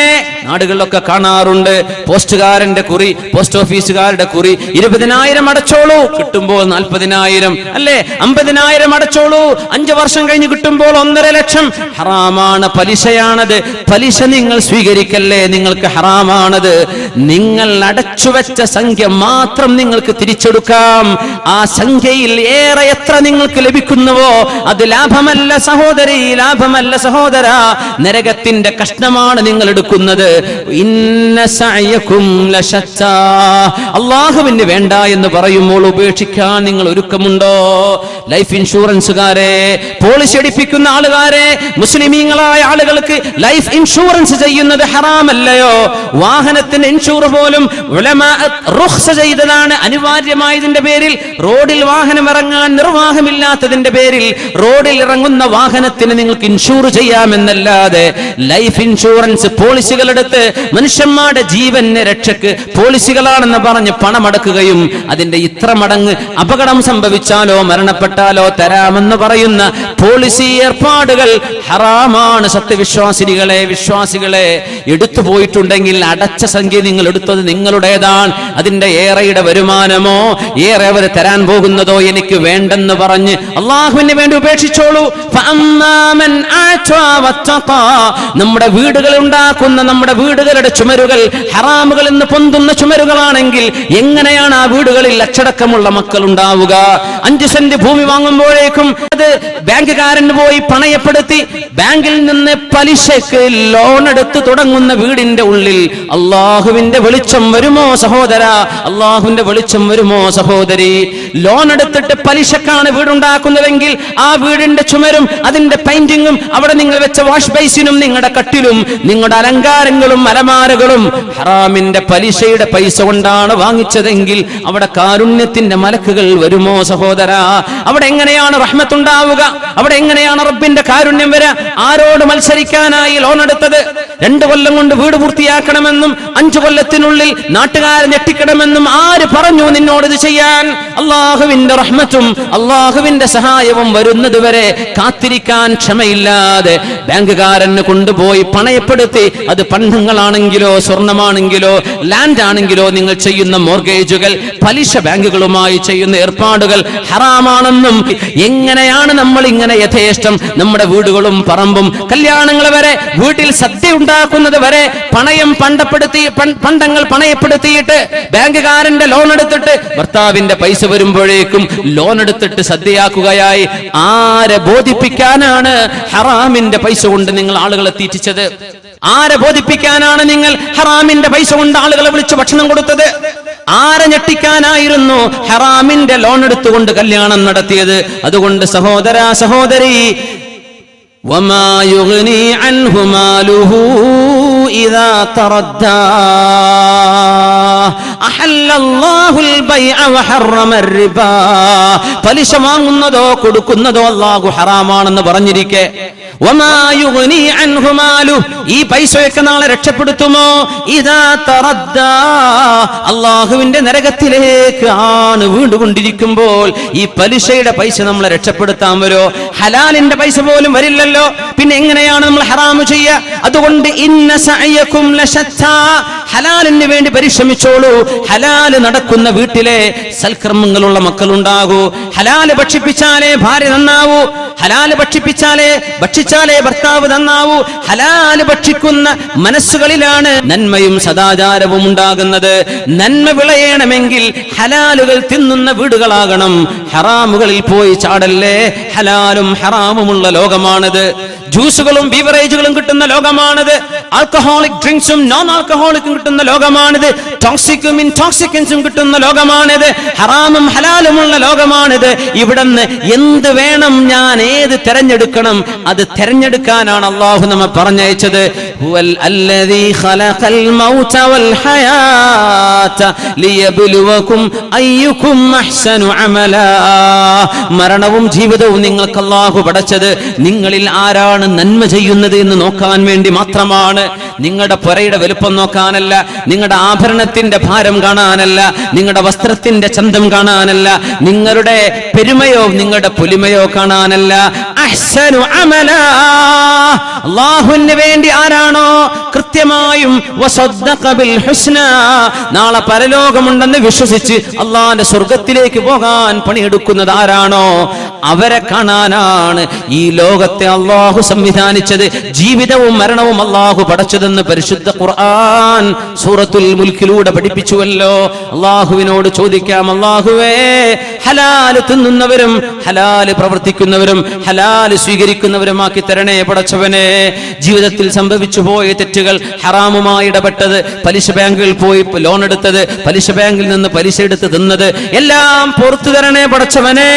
നാടുകളിലൊക്കെ കാണാറുണ്ട്. പോസ്റ്റുകാരന്റെ കുറി, പോസ്റ്റ് ഓഫീസുകാരുടെ കുറി, 20,000 അടച്ചോളൂ, കിട്ടുമ്പോൾ 40,000, അല്ലേ 50,000 അടച്ചോളൂ, 5 വർഷം കഴിഞ്ഞ് കിട്ടുമ്പോൾ 1.5 ലക്ഷം. ഹറാമാണ്, പലിശയാണത്. പലിശ നിങ്ങൾ സ്വീകരിക്കല്ലേ, നിങ്ങൾക്ക് ഹറാമാണത്. നിങ്ങൾ അടച്ചുവെച്ച സംഖ്യ മാത്രം നിങ്ങൾക്ക് തിരിച്ചെടുക്കാം. ആ സംഖ്യയിൽ ഏറെ എത്ര നിങ്ങൾക്ക് ലഭിക്കുന്നുവോ അത് ലാഭമല്ല സഹോദരി, ലാഭമല്ല സഹോദര, നരകത്തിന്റെ കഷ്ണമാണ് നിങ്ങൾ എടുക്കുന്നത്. ഇന്ന സഅയകും ലശത്താ. അല്ലാഹുവിന് വേണ്ട എന്ന് പറയുമ്പോൾ ഉപേക്ഷിക്കാൻ നിങ്ങൾ ഒരുക്കമുണ്ടോ? ലൈഫ് ഇൻഷുറൻസുകാരെ, പോളിസി എടുപ്പിക്കുന്ന ആളുകാരെ, മുസ്ലിമീങ്ങളായ ആളുകൾക്ക് ലൈഫ് ഇൻഷുറൻസ് ചെയ്യുന്നത് ഹറാമല്ലയോ? വാഹനത്തിന് ഇൻഷൂർ പോലും ഉലമാ റുഖ്സ ചെയ്തതാണ്, അനിവാര്യമായതിന്റെ പേരിൽ. റോഡിൽ വാഹനം ഇറങ്ങാൻ നിർവാഹമില്ലാത്തതിന്റെ പേരിൽ റോഡിൽ ഇറങ്ങുന്ന വാഹനത്തിന് നിങ്ങൾക്ക് ഇൻഷൂർ ചെയ്യാമെന്നല്ലാതെ ലൈഫ് ഇൻഷുറൻസ് പോളിസികളെടുത്ത് മനുഷ്യന്മാരുടെ ജീവന് രക്ഷക്ക് പോളിസികളാണെന്ന് പറഞ്ഞ് പണമടക്കുകയും അതിന്റെ ഇത്ര മടങ്ങ് അപകടം സംഭവിച്ചാലോ മരണപ്പെട്ടാലോ തരാമെന്ന് പറയുന്ന പോളിസി ഏർപ്പാടുകൾ ഹറാമാണ്. സത്യവിശ്വാസികളെ, വിശ്വാസികളെ, എടുത്തു പോയിട്ടുണ്ടെങ്കിൽ അടച്ച സംഖ്യ നിങ്ങൾ എടുത്തത് നിങ്ങളുടേതാണ്. അതിന്റെ ഏറെയുടെ വരുമാനമോ ഏറെ അവർ തരാൻ പോകുന്നതോ എനിക്ക് വേണ്ടെന്ന് പറഞ്ഞ് അള്ളാഹുവിന് വേണ്ടി ഉപേക്ഷിച്ചോളൂ. നമ്മുടെ വീടുകൾ ഉണ്ടാക്കുന്ന, നമ്മുടെ വീടുകളുടെ ചുമരുകൾ ഹറാമുകൾ എന്ന് പൊന്തുന്ന ചുമരുകളാണെങ്കിൽ എങ്ങനെയാണ് ആ വീടുകളിൽ അച്ചടക്കമുള്ള മക്കൾ ഉണ്ടാവുക? 5 സെന്റ് ഭൂമി വാങ്ങുമ്പോഴേക്കും അത് ബാങ്കുകാരന് പോയി പണയപ്പെടുത്തി ബാങ്കിൽ നിന്ന് പലിശക്ക് ലോൺ എടുത്ത് തുടങ്ങുന്ന വീടിന്റെ ഉള്ളിൽ അള്ളാഹുവിന്റെ വെളിച്ചം വരുമോ സഹോദര? അള്ളാഹുവിന്റെ വെളിച്ചം വരുമോ സഹോദരി? ലോൺ എടുത്തിട്ട് പലിശക്കാണ് വീടുണ്ടാക്കുന്നതെങ്കിൽ ആ വീടിന്റെ ചുമരും അതിന്റെ പെയിന്റിങ്ങും അവിടെ നിങ്ങൾ വെച്ച വാഷ് ബേസിനും നിങ്ങളുടെ കട്ടിലും നിങ്ങളുടെ അലങ്കാരങ്ങളും അലമാരകളും ഹറാമിന്റെ പലിശയുടെ പൈസ കൊണ്ടാണ് വാങ്ങിച്ചതെങ്കിൽ അവിടെ കാരുണ്യത്തിന്റെ മലക്കുകൾ വരുമോ സഹോദര? അവിടെ എങ്ങനെയാണ് റഹ്മത്തുണ്ടാവുക? അവിടെ എങ്ങനെയാണ് റബ്ബിന്റെ കാരുണ്യം വരിക? ആരോട് മത്സരിക്കാനായി ലോൺ എടുത്തത്? 2 കൊല്ലം കൊണ്ട് വീട് പൂർത്തിയാക്കണമെന്നും 5 കൊല്ലത്തിനുള്ളിൽ നാട്ടുകാരെ ഞെട്ടിക്കണമെന്നും ആര് പറഞ്ഞു നിന്നോട് ഇത് ചെയ്യാൻ? അള്ളാഹുവിന്റെ റഹ്മത്തും അള്ളാഹുവിന്റെ സഹായവും വരുന്നത് വരെ കാത്തിരിക്കാൻ ക്ഷമയില്ലാതെ ബാങ്കുകാരന് കൊണ്ടുപോയി പണയപ്പെടുത്തി, അത് പണ്ടങ്ങളാണെങ്കിലോ സ്വർണമാണെങ്കിലോ ലാൻഡ് ആണെങ്കിലോ നിങ്ങൾ ചെയ്യുന്ന മോർഗേജുകൾ, പലിശ ബാങ്കുകളുമായി ചെയ്യുന്ന ഏർപ്പാടുകൾ ഹറാമാണെന്നും, എങ്ങനെയാണ് നമ്മൾ ഇങ്ങനെ യഥേഷ്ടം നമ്മുടെ വീടുകളും പറമ്പും കല്യാണങ്ങൾ വരെ വീട്ടിൽ സദ്യ ഉണ്ടാക്കുന്നത് വരെ പണ്ടങ്ങൾ പണയപ്പെടുത്തിയിട്ട് ബാങ്കുകാരന്റെ ലോൺ എടുത്തിട്ട് ഭർത്താവിന്റെ പൈസ വരുമ്പോഴേക്കും ലോൺ എടുത്തിട്ട് സദ്യയാക്കുകയായി. ആരെ ബോധിപ്പിക്കാനാണ് ഹറാമിന്റെ പൈസ കൊണ്ട് നിങ്ങൾ ആളുകളെ തീറ്റിച്ചത്? ആരെ ബോധിപ്പിക്കാനാണ് നിങ്ങൾ ഹറാമിന്റെ പൈസ കൊണ്ട് ആളുകളെ വിളിച്ച് ഭക്ഷണം കൊടുത്തത്? ആരെ ഞെട്ടിക്കാനായിരുന്നു ഹറാമിന്റെ ലോൺ എടുത്തുകൊണ്ട് കല്യാണം നടത്തിയത്? അതുകൊണ്ട് സഹോദര, സഹോദരി, വമാ യുഗ്നി അൻഹു മാലുഹു ഇദാ തറദ്ദാ അഹല്ലല്ലാഹുൽ ബൈഅ വഹറമർ റിബാ. പലിശ വാങ്ങുന്നതോ കൊടുക്കുന്നതോ അല്ലാഹു ഹറാമാണെന്ന് പറഞ്ഞിരിക്കെ വമാ യുഗ്നി അൻഹു മാലു, ഈ പൈസയൊക്കെ നാളെ രക്ഷപ്പെടുത്തുമോ? ഇദാ തറദ്ദാ, അല്ലാഹുവിന്റെ നരകത്തിലേക്ക് ആണ് വീണ്ടുകൊണ്ടിരിക്കുമ്പോൾ ഈ പലിശയുടെ പൈസ നമ്മളെ രക്ഷപ്പെടുത്താൻ വരുമോ? ഹലാലിന്റെ പൈസ പോലും വരില്ലല്ലോ, പിന്നെ എങ്ങനെയാണ് നമ്മൾ ഹറാമു ചെയ്യുക? അതുകൊണ്ട് ഇന്ന സഅയകും ലശത്താ, ഹലാലിന് വേണ്ടി പരിശ്രമിച്ചോളൂ. ഹലാല് നടക്കുന്ന വീട്ടിലെ സൽക്കർമ്മങ്ങളുള്ള മക്കളുണ്ടാകൂ. ഹലാല് ഭക്ഷിപ്പിച്ചാലേ ഭാര്യ നന്നാവൂ. ഹലാല് ഭക്ഷിച്ചാലേ ഭർത്താവ് നന്നാവൂ. ഹലാല് ഭക്ഷിക്കുന്ന മനസ്സുകളിലാണ് നന്മയും സദാചാരവും ഉണ്ടാകുന്നത്. നന്മ വിളയണമെങ്കിൽ ഹലാലുകൾ തിന്നുന്ന വീടുകളാകണം. ഹറാമുകളിൽ പോയി ചാടല്ലേ. ഹലാലും ഹറാമുമുള്ള ലോകമാണിത്. ജ്യൂസുകളും ബീവറേജുകളും കിട്ടുന്ന ലോകമാണിത്. ആൽക്കഹോളിക് ഡ്രിങ്ക്സും നോൺ ആൽക്കഹോളിക്കും കിട്ടുന്ന ലോകമാണിത്. ടോക്സിക്കും ഇൻടോക്സിക്കൻസും കിട്ടുന്ന ലോകമാണിത്. ഹറാമും ഹലാലുമുള്ള ലോകമാണിത്. ഇവിടുന്ന് എന്ത് വേണം, ഞാൻ ഏത് തെരഞ്ഞെടുക്കണം, അത് തെരഞ്ഞെടുക്കാനാണ് അല്ലാഹു നമ്മെ പറഞ്ഞയച്ചത്. ഹുവൽ അല്ലദീ ഖലഖൽ മൗത വൽ ഹയാത ലിയബ്ലുവകും അയ്യുകും അഹ്സനു അമലാ. മരണവും ജീവിതവും നിങ്ങൾക്ക് അല്ലാഹു പടച്ചത് നിങ്ങളിൽ ആരാണ് നന്മ ചെയ്യുന്നത് എന്ന് നോക്കാൻ വേണ്ടി മാത്രമാണ്. നിങ്ങളുടെ പുരയുടെ വലുപ്പം നോക്കാനല്ല, നിങ്ങളുടെ ആഭരണത്തിന്റെ ഭാരം കാണാനല്ല, നിങ്ങളുടെ വസ്ത്രത്തിന്റെ ചന്തം കാണാനല്ല, നിങ്ങളുടെ പെരുമയോ നിങ്ങളുടെ പുലിമയോ കാണാനല്ല. അഹ്സനു അമലാ, അല്ലാഹുവിന് വേണ്ടി ആരാണോ കൃത്യമായും വസദ്ദഖ ബിൽ ഹുസ്നാ, നാളെ പരലോകമുണ്ടെന്ന് വിശ്വസിച്ച് അല്ലാഹുവിന്റെ സ്വർഗ്ഗത്തിലേക്ക് പോകാൻ പണിയെടുക്കുന്നത് ആരാണോ അവരെ കാണാനാണ് ഈ ലോകത്തെ അല്ലാഹു സംവിധാനിച്ചത്. ജീവിതവും മരണവും അല്ലാഹു പടച്ചതെന്ന് പരിശുദ്ധ ഖുർആൻ സൂറത്തുൽ മുൽക്കിലൂടെ പഠിപ്പിച്ചുവല്ലോ. അല്ലാഹുവിനോട് ചോദിക്കാം, അല്ലാഹുവേ, ഹലാൽ തിന്നുന്നവരും ഹലാൽ പ്രവർത്തിക്കുന്നവരും ഹലാൽ സ്വീകരിക്കുന്നവരുമാക്കി തരണേ പടച്ചവനെ. ജീവിതത്തിൽ സംഭവിച്ചു പോയ തെറ്റുകൾ, ഹറാമുമായി ഇടപെട്ടത്, പലിശ ബാങ്കിൽ പോയി ലോൺ എടുത്തത്, പലിശ ബാങ്കിൽ നിന്ന് പലിശ എടുത്ത് തിന്നത്, എല്ലാം പുറത്തു തരണേ പടച്ചവനെ.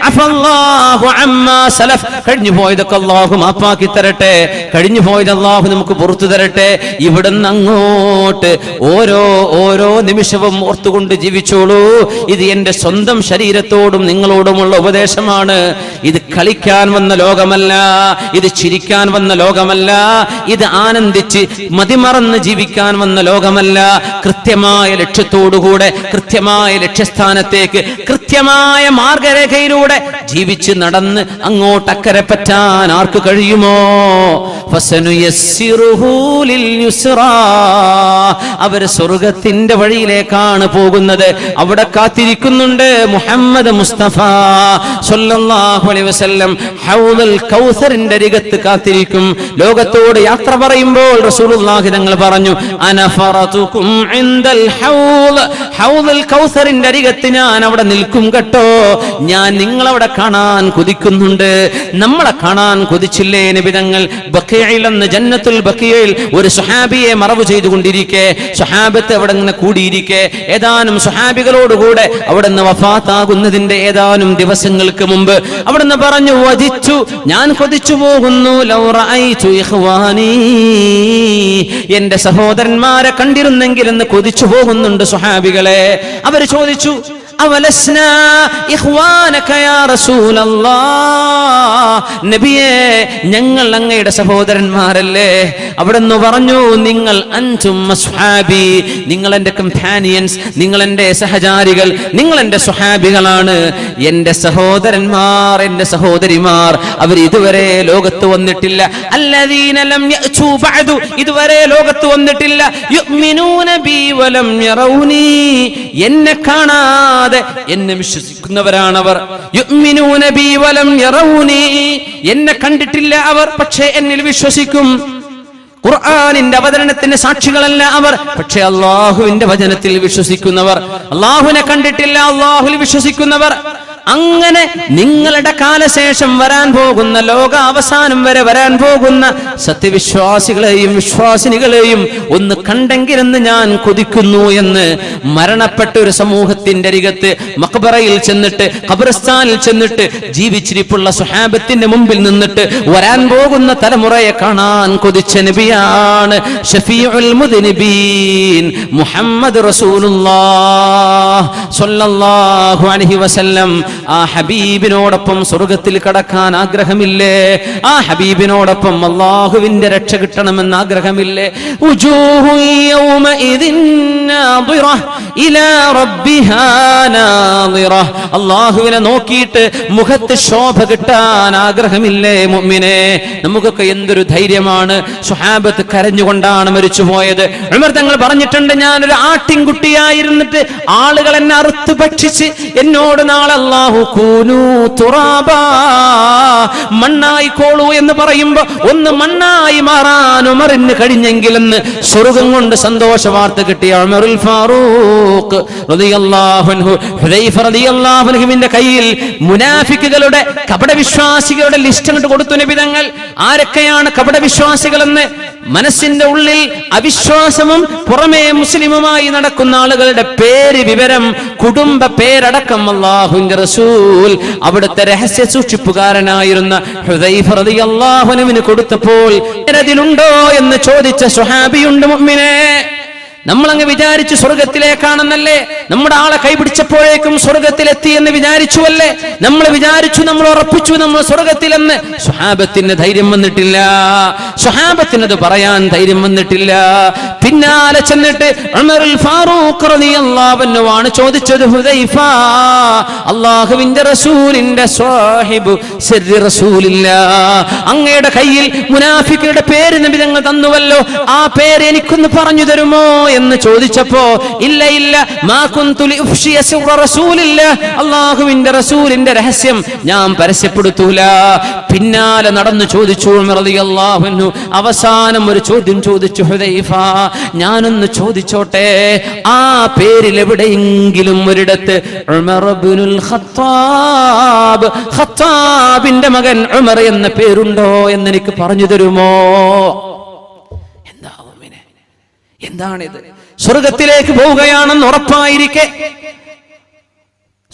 അഫല്ലാഹു അമ്മാ സലഫ്, കഴിഞ്ഞു പോയതൊക്കെ അല്ലാഹു മാപ്പാക്കി തരട്ടെ, കഴിഞ്ഞു പോയത് അല്ലാഹു നമുക്ക് പുറത്തു തരട്ടെ. ഇവിടുന്ന് അങ്ങോട്ട് ഓരോ നിമിഷവും ഓർത്തുകൊണ്ട് ജീവിച്ചോളൂ. ഇത് എന്റെ സ്വന്തം ശരീരത്തോടും നിങ്ങളോടുമുള്ള ഉപദേശമാണ്. ഇത് കളിക്കാൻ വന്ന ലോകമല്ല, ഇത് ചിരിക്കാൻ വന്ന ലോകമല്ല, ഇത് ആനന്ദിച്ച് മതിമറന്ന് ജീവിക്കാൻ വന്ന ലോകമല്ല. കൃത്യമായ ലക്ഷ്യത്തോടുകൂടെ കൃത്യമായ ലക്ഷ്യസ്ഥാനത്തേക്ക് കൃത്യമായ മാർഗരേഖയിലൂടെ ജീവിച്ച് നടന്ന് അങ്ങോട്ട് അക്കരെ പറ്റാൻ ആർക്ക് കഴിയുമോ? അവർ സ്വർഗത്തിന്റെ വഴിയിലേക്കാണ് പോകുന്നത്. അവിടെ കാത്തിരിക്കുന്നുണ്ട് മുഹമ്മദ് മുസ്തഫ സ്വല്ലല്ലാഹു അലൈഹി വസല്ലം. ഹൗദുൽ കൗസറിന്റെ അരികത്ത് കാത്തിരിക്കും. ലോകത്തോട് യാത്ര പറയുമ്പോൾ റസൂലുള്ളാഹി തങ്ങൾ പറഞ്ഞു, അന ഫറതുകും ഇൻദൽ ഹൗദ്, ഹൗദുൽ കൗസറിന്റെ അരികത്ത് ഞാൻ അവിടെ നിൽക്കും കേട്ടോ. ഞാൻ നിങ്ങളവിടെ കാണാൻ കൊതിക്കുന്നുണ്ട്. നമ്മളെ കാണാൻ കൊതിച്ചില്ലേ നബി തങ്ങൾ? ബഖീഇൽ എന്ന ജന്നത്തുൽ ബഖീഇൽ ഒരു സ്വഹാബിയെ മറവ് ചെയ്തുകൊണ്ടിരിക്കെ, സ്വഹാബത്ത് അവിടെ ഇങ്ങനെ കൂടിയിരിക്കെ, ഏതാനും സ്വഹാബികളോടുകൂടെ അവിടെ നിന്ന് വഫാത്താകുന്നതിന്റെ ഏതാനും ദിവസങ്ങൾക്ക് മുമ്പ് അവിടുന്ന് പറഞ്ഞു, വദിച്ചു, ഞാൻ കൊതിച്ചു പോകുന്നു, ലൗ റഅയ്തു ഇഖ്വാനി, എന്റെ സഹോദരന്മാരെ കണ്ടിരുന്നെങ്കിൽ എന്ന് കൊതിച്ചു പോകുന്നുണ്ട് സ്വഹാബികളെ. അവർ ചോദിച്ചു, അവലസ്നാ ഇഖ്വാനക യാ റസൂലല്ലാഹ്, നബിയേ, ഞങ്ങൾ അങ്ങയുടെ സഹോദരന്മാരല്ലേ? അവിടുന്ന് പറഞ്ഞു, നിങ്ങൾ അൻതും അസ്ഹാബി, നിങ്ങൾ എന്റെ കമ്പാനിയൻസ്, നിങ്ങൾ എന്റെ സഹചാരികൾ, നിങ്ങൾ എന്റെ സ്വഹാബികളാണ്. എന്റെ സഹോദരന്മാർ, എന്റെ സഹോദരിമാർ, അവർ ഇതുവരെ ലോകത്ത് വന്നിട്ടില്ല. അല്ലദീന ലം യഅ്തു ബഅദു, ഇതുവരെ ലോകത്ത് വന്നിട്ടില്ല. യുഅ്മിനൂന ബി വലം യറൗനി, എന്നെ കാണാതെ എന്നെ വിശ്വസിക്കുന്നവരാണവർ. യുഅ്മിനൂന ബി വലം യറൗനി, എന്നെ കണ്ടിട്ടില്ല അവർ, പക്ഷേ എന്നിൽ വിശ്വസിക്കും. ഖുർആനിന്റെ അവതരണത്തിന് സാക്ഷികളല്ല അവർ, പക്ഷേ അല്ലാഹുവിന്റെ വചനത്തിൽ വിശ്വസിക്കുന്നവർ. അല്ലാഹുവിനെ കണ്ടിട്ടില്ല, അല്ലാഹുവിൽ വിശ്വസിക്കുന്നവർ. അങ്ങനെ നിങ്ങളുടെ കാലശേഷം വരാൻ പോകുന്ന, ലോക അവസാനം വരെ വരാൻ പോകുന്ന സത്യവിശ്വാസികളെയും വിശ്വാസിനികളെയും ഒന്ന് കണ്ടെങ്കിലെന്ന് ഞാൻ കൊതിക്കുന്നു എന്ന് മരണപ്പെട്ട ഒരു സമൂഹത്തിന്റെ അരികത്ത് മഖ്ബറയിൽ ചെന്നിട്ട്, ഖബർസ്ഥാനിൽ ചെന്നിട്ട് ജീവിച്ചിരിപ്പുള്ള സ്വഹാബത്തിന്റെ മുമ്പിൽ നിന്നിട്ട് വരാൻ പോകുന്ന തലമുറയെ കാണാൻ കൊതിച്ച നബിയാണ് ഷഫീഉൽ മുദ്നിബീൻ മുഹമ്മദ് റസൂലുള്ളാഹ് സ്വല്ലല്ലാഹു അലൈഹി വസല്ലം. ആ ഹബീബിനോടൊപ്പം സ്വർഗത്തിൽ കടക്കാൻ ആഗ്രഹമില്ലേ? ആ ഹബീബിനോടൊപ്പം അല്ലാഹുവിന്റെ രക്ഷ കിട്ടണമെന്ന് ആഗ്രഹമില്ലേ? ഉജൂഹു യൗമഇദിൻ നാദിറ ഇലാ റബ്ബിഹാ നാദിറ, അല്ലാഹുവിനെ നോക്കിയിട്ട് മുഖത്ത് ശോഭ കിട്ടാൻ ആഗ്രഹമില്ലേ മുഅ്മിനേ? നമുക്കൊക്കെ എന്തൊരു ധൈര്യമാണ്. സ്വഹാബത്ത് കരഞ്ഞുകൊണ്ടാണ് മരിച്ചുപോയത്. ഉമർ തങ്ങൾ പറഞ്ഞിട്ടുണ്ട്, ഞാനൊരു ആട്ടിൻകുട്ടിയായിരുന്നിട്ട് ആളുകൾ എന്നെ അറുത്ത് ഭക്ഷിച്ച് എന്നോട് നാളെ അല്ലാഹു കൂനൂ തുറാബാ, മണ്ണായിക്കോളൂ എന്ന് പറയുമ്പോ ഒന്ന് മണ്ണായി മാറാൻ ഉമറിന് കഴിഞ്ഞെങ്കിലെന്ന് സ്വർഗം കൊണ്ട് സന്തോഷ വാർത്ത കിട്ടിയ ഉമറുൽ ഫാറൂഖ് റളിയല്ലാഹു അൻഹു, ഹുദൈഫ റളിയല്ലാഹു അൻഹുവിന്റെ കയ്യിൽ മുനാഫിക്കുകളുടെ കപടവിശ്വാസികളുടെ ലിസ്റ്റ് അങ്ങോട്ട് കൊടുത്തു നബി തങ്ങൾ. ആരൊക്കെയാണ് കപടവിശ്വാസികളെന്ന്? മനസ്സിന്റെ ഉള്ളിൽ അവിശ്വാസവും പുറമേ മുസ്ലിമുമായി നടക്കുന്ന ആളുകളുടെ പേര്, വിവരം, കുടുംബ പേരടക്കം അല്ലാഹുവിന്റെ റസൂൽ അവിടുത്തെ രഹസ്യ സൂക്ഷിപ്പുകാരനായിരുന്ന ഹുദൈഫ റളിയല്ലാഹു അൻഹുവിന് കൊടുത്തപ്പോൾ അതിലുണ്ടോ എന്ന് ചോദിച്ച സ്വഹാബിയുണ്ട് മുഅ്മിനേ. നമ്മളങ്ങ് വിചാരിച്ചു സ്വർഗത്തിലേക്കാണെന്നല്ലേ? നമ്മുടെ ആളെ കൈപിടിച്ചപ്പോഴേക്കും സ്വർഗത്തിലെത്തി എന്ന് വിചാരിച്ചുവല്ലേ? നമ്മൾ വിചാരിച്ചു, നമ്മൾ ഉറപ്പിച്ചു നമ്മൾ സ്വർഗത്തിലെന്ന്. സ്വഹാബത്തിന് ധൈര്യം വന്നിട്ടില്ല, സ്വഹാബത്തിനത് പറയാൻ ധൈര്യം വന്നിട്ടില്ല. പിന്നാലെ ചെന്നിട്ട് ഉമറുൽ ഫാറൂഖ് റളിയല്ലാഹു അൻഹു ആണ് ചോദിച്ചത്, ഹുദൈഫ, അല്ലാഹുവിന്റെ റസൂലിന്റെ സ്വഹിബ് സിർരി റസൂലില്ലാഹ്, അങ്ങയുടെ കയ്യിൽ മുനാഫിക്കുകളുടെ പേര് നബി തങ്ങൾ തന്നുവല്ലോ, ആ പേര് എനിക്കൊന്ന് പറഞ്ഞു തരുമോ എന്ന് ചോദിച്ചപ്പോ, ഇല്ല ഇല്ല, മാ കുന്തു ലിഉഫ്ശിയ സിർറ റസൂലില്ലാഹ്, അല്ലാഹുവിന്റെ റസൂലിന്റെ രഹസ്യം ഞാൻ പരസ്യപ്പെടുത്തൂല. പിന്നാലെ നടന്നു ചോദിച്ചു ഉമർ റളിയല്ലാഹു അൻഹു. അവസാനം ഒരു ചോദ്യം ചോദിച്ചു, ഹുദൈഫ, ഞാനൊന്ന് ചോദിച്ചോട്ടെ, ആ പേരിൽ എവിടെയെങ്കിലും ഒരിടത്ത് ഉമർ ഇബ്നുൽ ഖത്താബ്, ഖത്താബിന്റെ മകൻ ഉമർ എന്ന പേരുണ്ടോ എന്ന് എനിക്ക് പറഞ്ഞു തരുമോ? എന്താണിത്? സ്വർഗത്തിലേക്ക് പോവുകയാണെന്ന് ഉറപ്പായിരിക്കെ,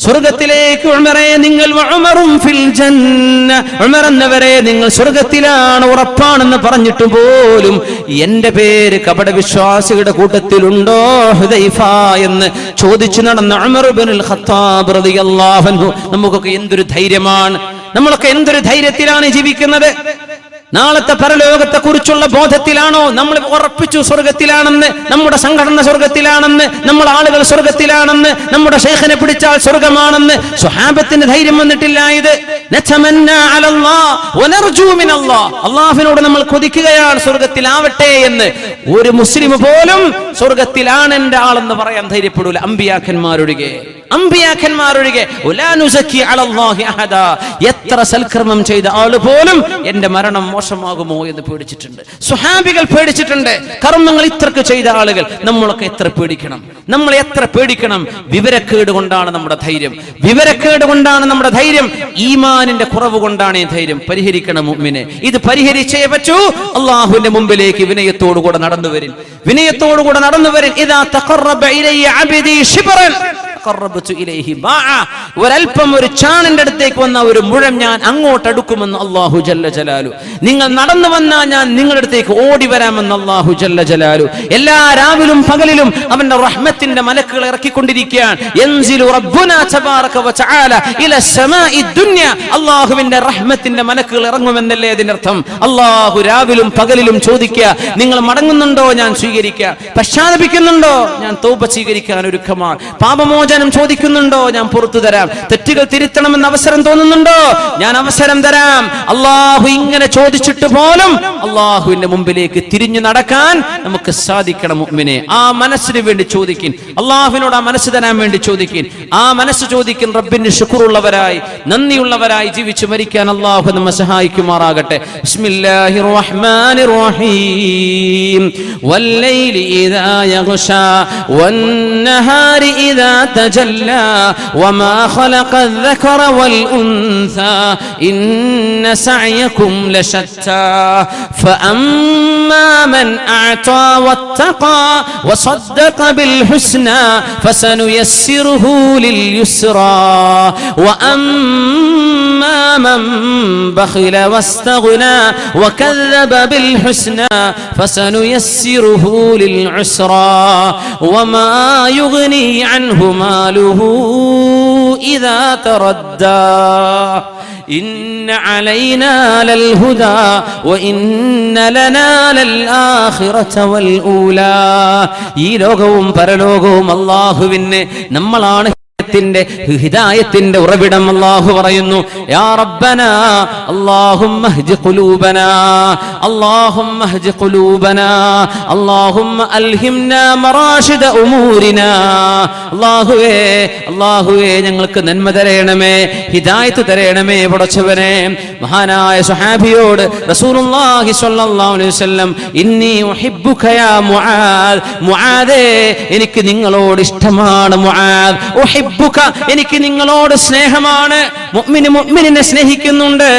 സ്വർഗത്തിലേക്ക് ഉമറേ നിങ്ങൾ ഉമറും ഫിൽ ജന്ന, ഉമർ എന്നവരെ നിങ്ങൾ സ്വർഗത്തിലാണ് ഉറപ്പാണെന്ന് പറഞ്ഞിട്ട് പോലും എന്റെ പേര് കപട വിശ്വാസികളുടെ കൂട്ടത്തിലുണ്ടോ ഹുദൈഫ എന്ന് ചോദിച്ചു നടന്ന ഉമർ ഇബ്നുൽ ഖത്താബ് റളിയല്ലാഹു അൻഹു. നമുക്കൊക്കെ എന്തൊരു ധൈര്യമാണ്, നമ്മളൊക്കെ എന്തൊരു ധൈര്യത്തിലാണ് ജീവിക്കുന്നത്. നാളത്തെ പരലോകത്തെ കുറിച്ചുള്ള ബോധത്തിലാണോ നമ്മൾ ഉറപ്പിച്ചു സ്വർഗത്തിലാണെന്ന്, നമ്മുടെ സംഘടന സ്വർഗത്തിലാണെന്ന്, നമ്മുടെ ആളുകൾ സ്വർഗത്തിലാണെന്ന്, നമ്മുടെ ശൈഖിനെ പിടിച്ചാൽ സ്വർഗമാണെന്ന്? സ്വഹാബത്തിന് ധൈര്യം വന്നിട്ടില്ല. ഇത് അല്ലാഹുവിനോട് നമ്മൾ കൊതിക്കുകയാണ് സ്വർഗത്തിലാവട്ടെ എന്ന്. ഒരു മുസ്ലിം പോലും സ്വർഗത്തിലാണ് എന്റെ ആളെന്ന് പറയാൻ ധൈര്യപ്പെടൂല, അമ്പിയാക്കന്മാരൊഴികെ, അമ്പിയാക്കന്മാരൊഴികെ. എത്ര സൽക്കർമ്മം ചെയ്ത ആള് പോലും എന്റെ മരണം മോശമാകുമോ എന്ന് പേടിച്ചിട്ടുണ്ട്. സ്വഹാബികൾ പേടിച്ചിട്ടുണ്ട്. കർമ്മങ്ങൾ ഇത്രക്ക് ചെയ്ത ആളുകൾ. നമ്മളൊക്കെ എത്ര പേടിക്കണം, നമ്മൾ എത്ര പേടിക്കണം. വിവരക്കേട് കൊണ്ടാണ് നമ്മുടെ ധൈര്യം, വിവരക്കേട് കൊണ്ടാണ് നമ്മുടെ ധൈര്യം. ഈമാനിന്റെ കുറവ് കൊണ്ടാണ് ഈ ധൈര്യം. പരിഹരിക്കണം മുഅ്മിനെ, ഇത് പരിഹരിച്ചേ പറ്റൂ. അള്ളാഹുവിന്റെ മുമ്പിലേക്ക് വിനയത്തോടുകൂടെ നടന്നു വരിൻ, വിനയത്തോടുകൂടെ നടന്നു വരിൻ. ഇദാ തഖറബ ഇലയ്യ അബ്ദി ശിബ്റൻ തഖറബതു ഇലൈഹി ബാഅ, ഒരൽപ്പം ഒരു ചാണിന്റെ അടുത്തേക്ക് വന്ന ഒരു മുഴം ഞാൻ അങ്ങോട്ട് അടുക്കുമെന്ന് അല്ലാഹു ജല്ല ജലാലു. നിങ്ങൾ നടന്നു വന്നാൽ ഞാൻ നിങ്ങളുടെ അടുത്തേക്ക് ഓടി വരാമെന്ന് അല്ലാഹു ജല്ല ജലാലു. എല്ലാ രാവിലും പകലിലും അവന്റെ റഹ്മത്തിന്റെ മലക്കുകൾ ഇറക്കിക്കൊണ്ടിരിക്കുകയാണ്. യൻസിലു റബ്ബുനാ തബാറക വ തആല ഇല സമാഇ ദുനിയ, അല്ലാഹുവിന്റെ റഹ്മത്തിന്റെ മലക്കുകൾ ഇറങ്ങുമെന്നല്ലേ അതിനർത്ഥം. അല്ലാഹു രാവിലും പകലിലും ചോദിക്കുക, നിങ്ങൾ മടങ്ങുന്നുണ്ടോ? ഞാൻ സ്വീകരിക്കാം. പശ്ചാത്തപിക്കുന്നുണ്ടോ? ഞാൻ തൗബ സ്വീകരിക്കാൻ ഒരുക്കമാണ്. പാപമോചനം ചോദിക്കുന്നുണ്ടോ? ഞാൻ പുറത്തു തരാം. തെറ്റുകൾ തിരുത്തണമെന്ന് അവസരം തോന്നുന്നുണ്ടോ? ഞാൻ അവസരം തരാം. അള്ളാഹു ഇങ്ങനെ ചോദിച്ചിട്ട് പോലും അള്ളാഹുവിന്റെ മുമ്പിലേക്ക് തിരിഞ്ഞു നടക്കാൻ നമുക്ക് സാധിക്കണം മുഅ്മിനെ. ആ മനസ്സിന് വേണ്ടി ചോദിക്കിൻ, അള്ളാഹുവിനോട് ആ മനസ്സ് തരാൻ വേണ്ടി ചോദിക്കിൻ. ആ മനസ്സ് ചോദിക്കിൻ. റബ്ബിന് ശുക്റുള്ളവരായി, നന്ദിയുള്ളവരായി ജീവിച്ചു മരിക്കാൻ അള്ളാഹു നമ്മെ സഹായിക്കുമാറാകട്ടെ. ബിസ്മില്ലാഹിർ റഹ്മാനിർ റഹീം. വല്ലൈലി ഇദാ യഗ്ശാ വന്നഹാരി ഇദാ തജല്ലാ വമാ ഖലഖൽ ദകറ വൽ ഉൻസാ ഇന്ന സഅയകും ലശത്താ ഫഅമ്മാ മൻ അഅതാ വത്തഖാ വസദ്ദഖ ബിൽ ഹുസ്നാ ഫസനുയസ്സിറുഹു ലിൽ യുസ്റാ വഅമ്മാ മൻ ബഖില വസ്തഗ്നാ വകذب بالحسنى فسنيسره للعسرى وما يغني عنه ماله إذا تردى إن علينا للهدى وإن لنا للآخرة والأولى. ഈ ലോകവും പരലോകവും അല്ലാഹുവിനെ നമ്മളാണ് ഹിദായത്തിന്റെ ഉറവിടം. അല്ലാഹു പറയുന്നു, യാ റബ്ബനാ അല്ലാഹുമ്മ ഹ്ദി ഖുലൂബനാ അല്ലാഹുമ്മ ഹ്ദി ഖുലൂബനാ അല്ലാഹുമ്മ അൽഹിംനാ മറാഷിദ ഉമൂരിനാ. അല്ലാഹുവേ, അല്ലാഹുവേ, ഞങ്ങൾക്ക് നന്മ തരയണമേ, ഹിദായത്ത് തരയണമേ പടച്ചവനെ. മഹാനായ സ്വഹാബിയോട് റസൂലുള്ളാഹി സ്വല്ലല്ലാഹു അലൈഹി വസല്ലം, ഇന്നി ഉഹിബ്ബുക യാ മുആദ്, മുആദേ, എനിക്ക് നിങ്ങളോട് ഇഷ്ടമാണ് മുആദ്. ഉഹിബ്ബുക, എനിക്ക് നിങ്ങളോട് സ്നേഹമാണ്. മുഅ്മിന് മുഅ്മിനിനെ സ്നേഹിക്കുന്നുണ്ട്.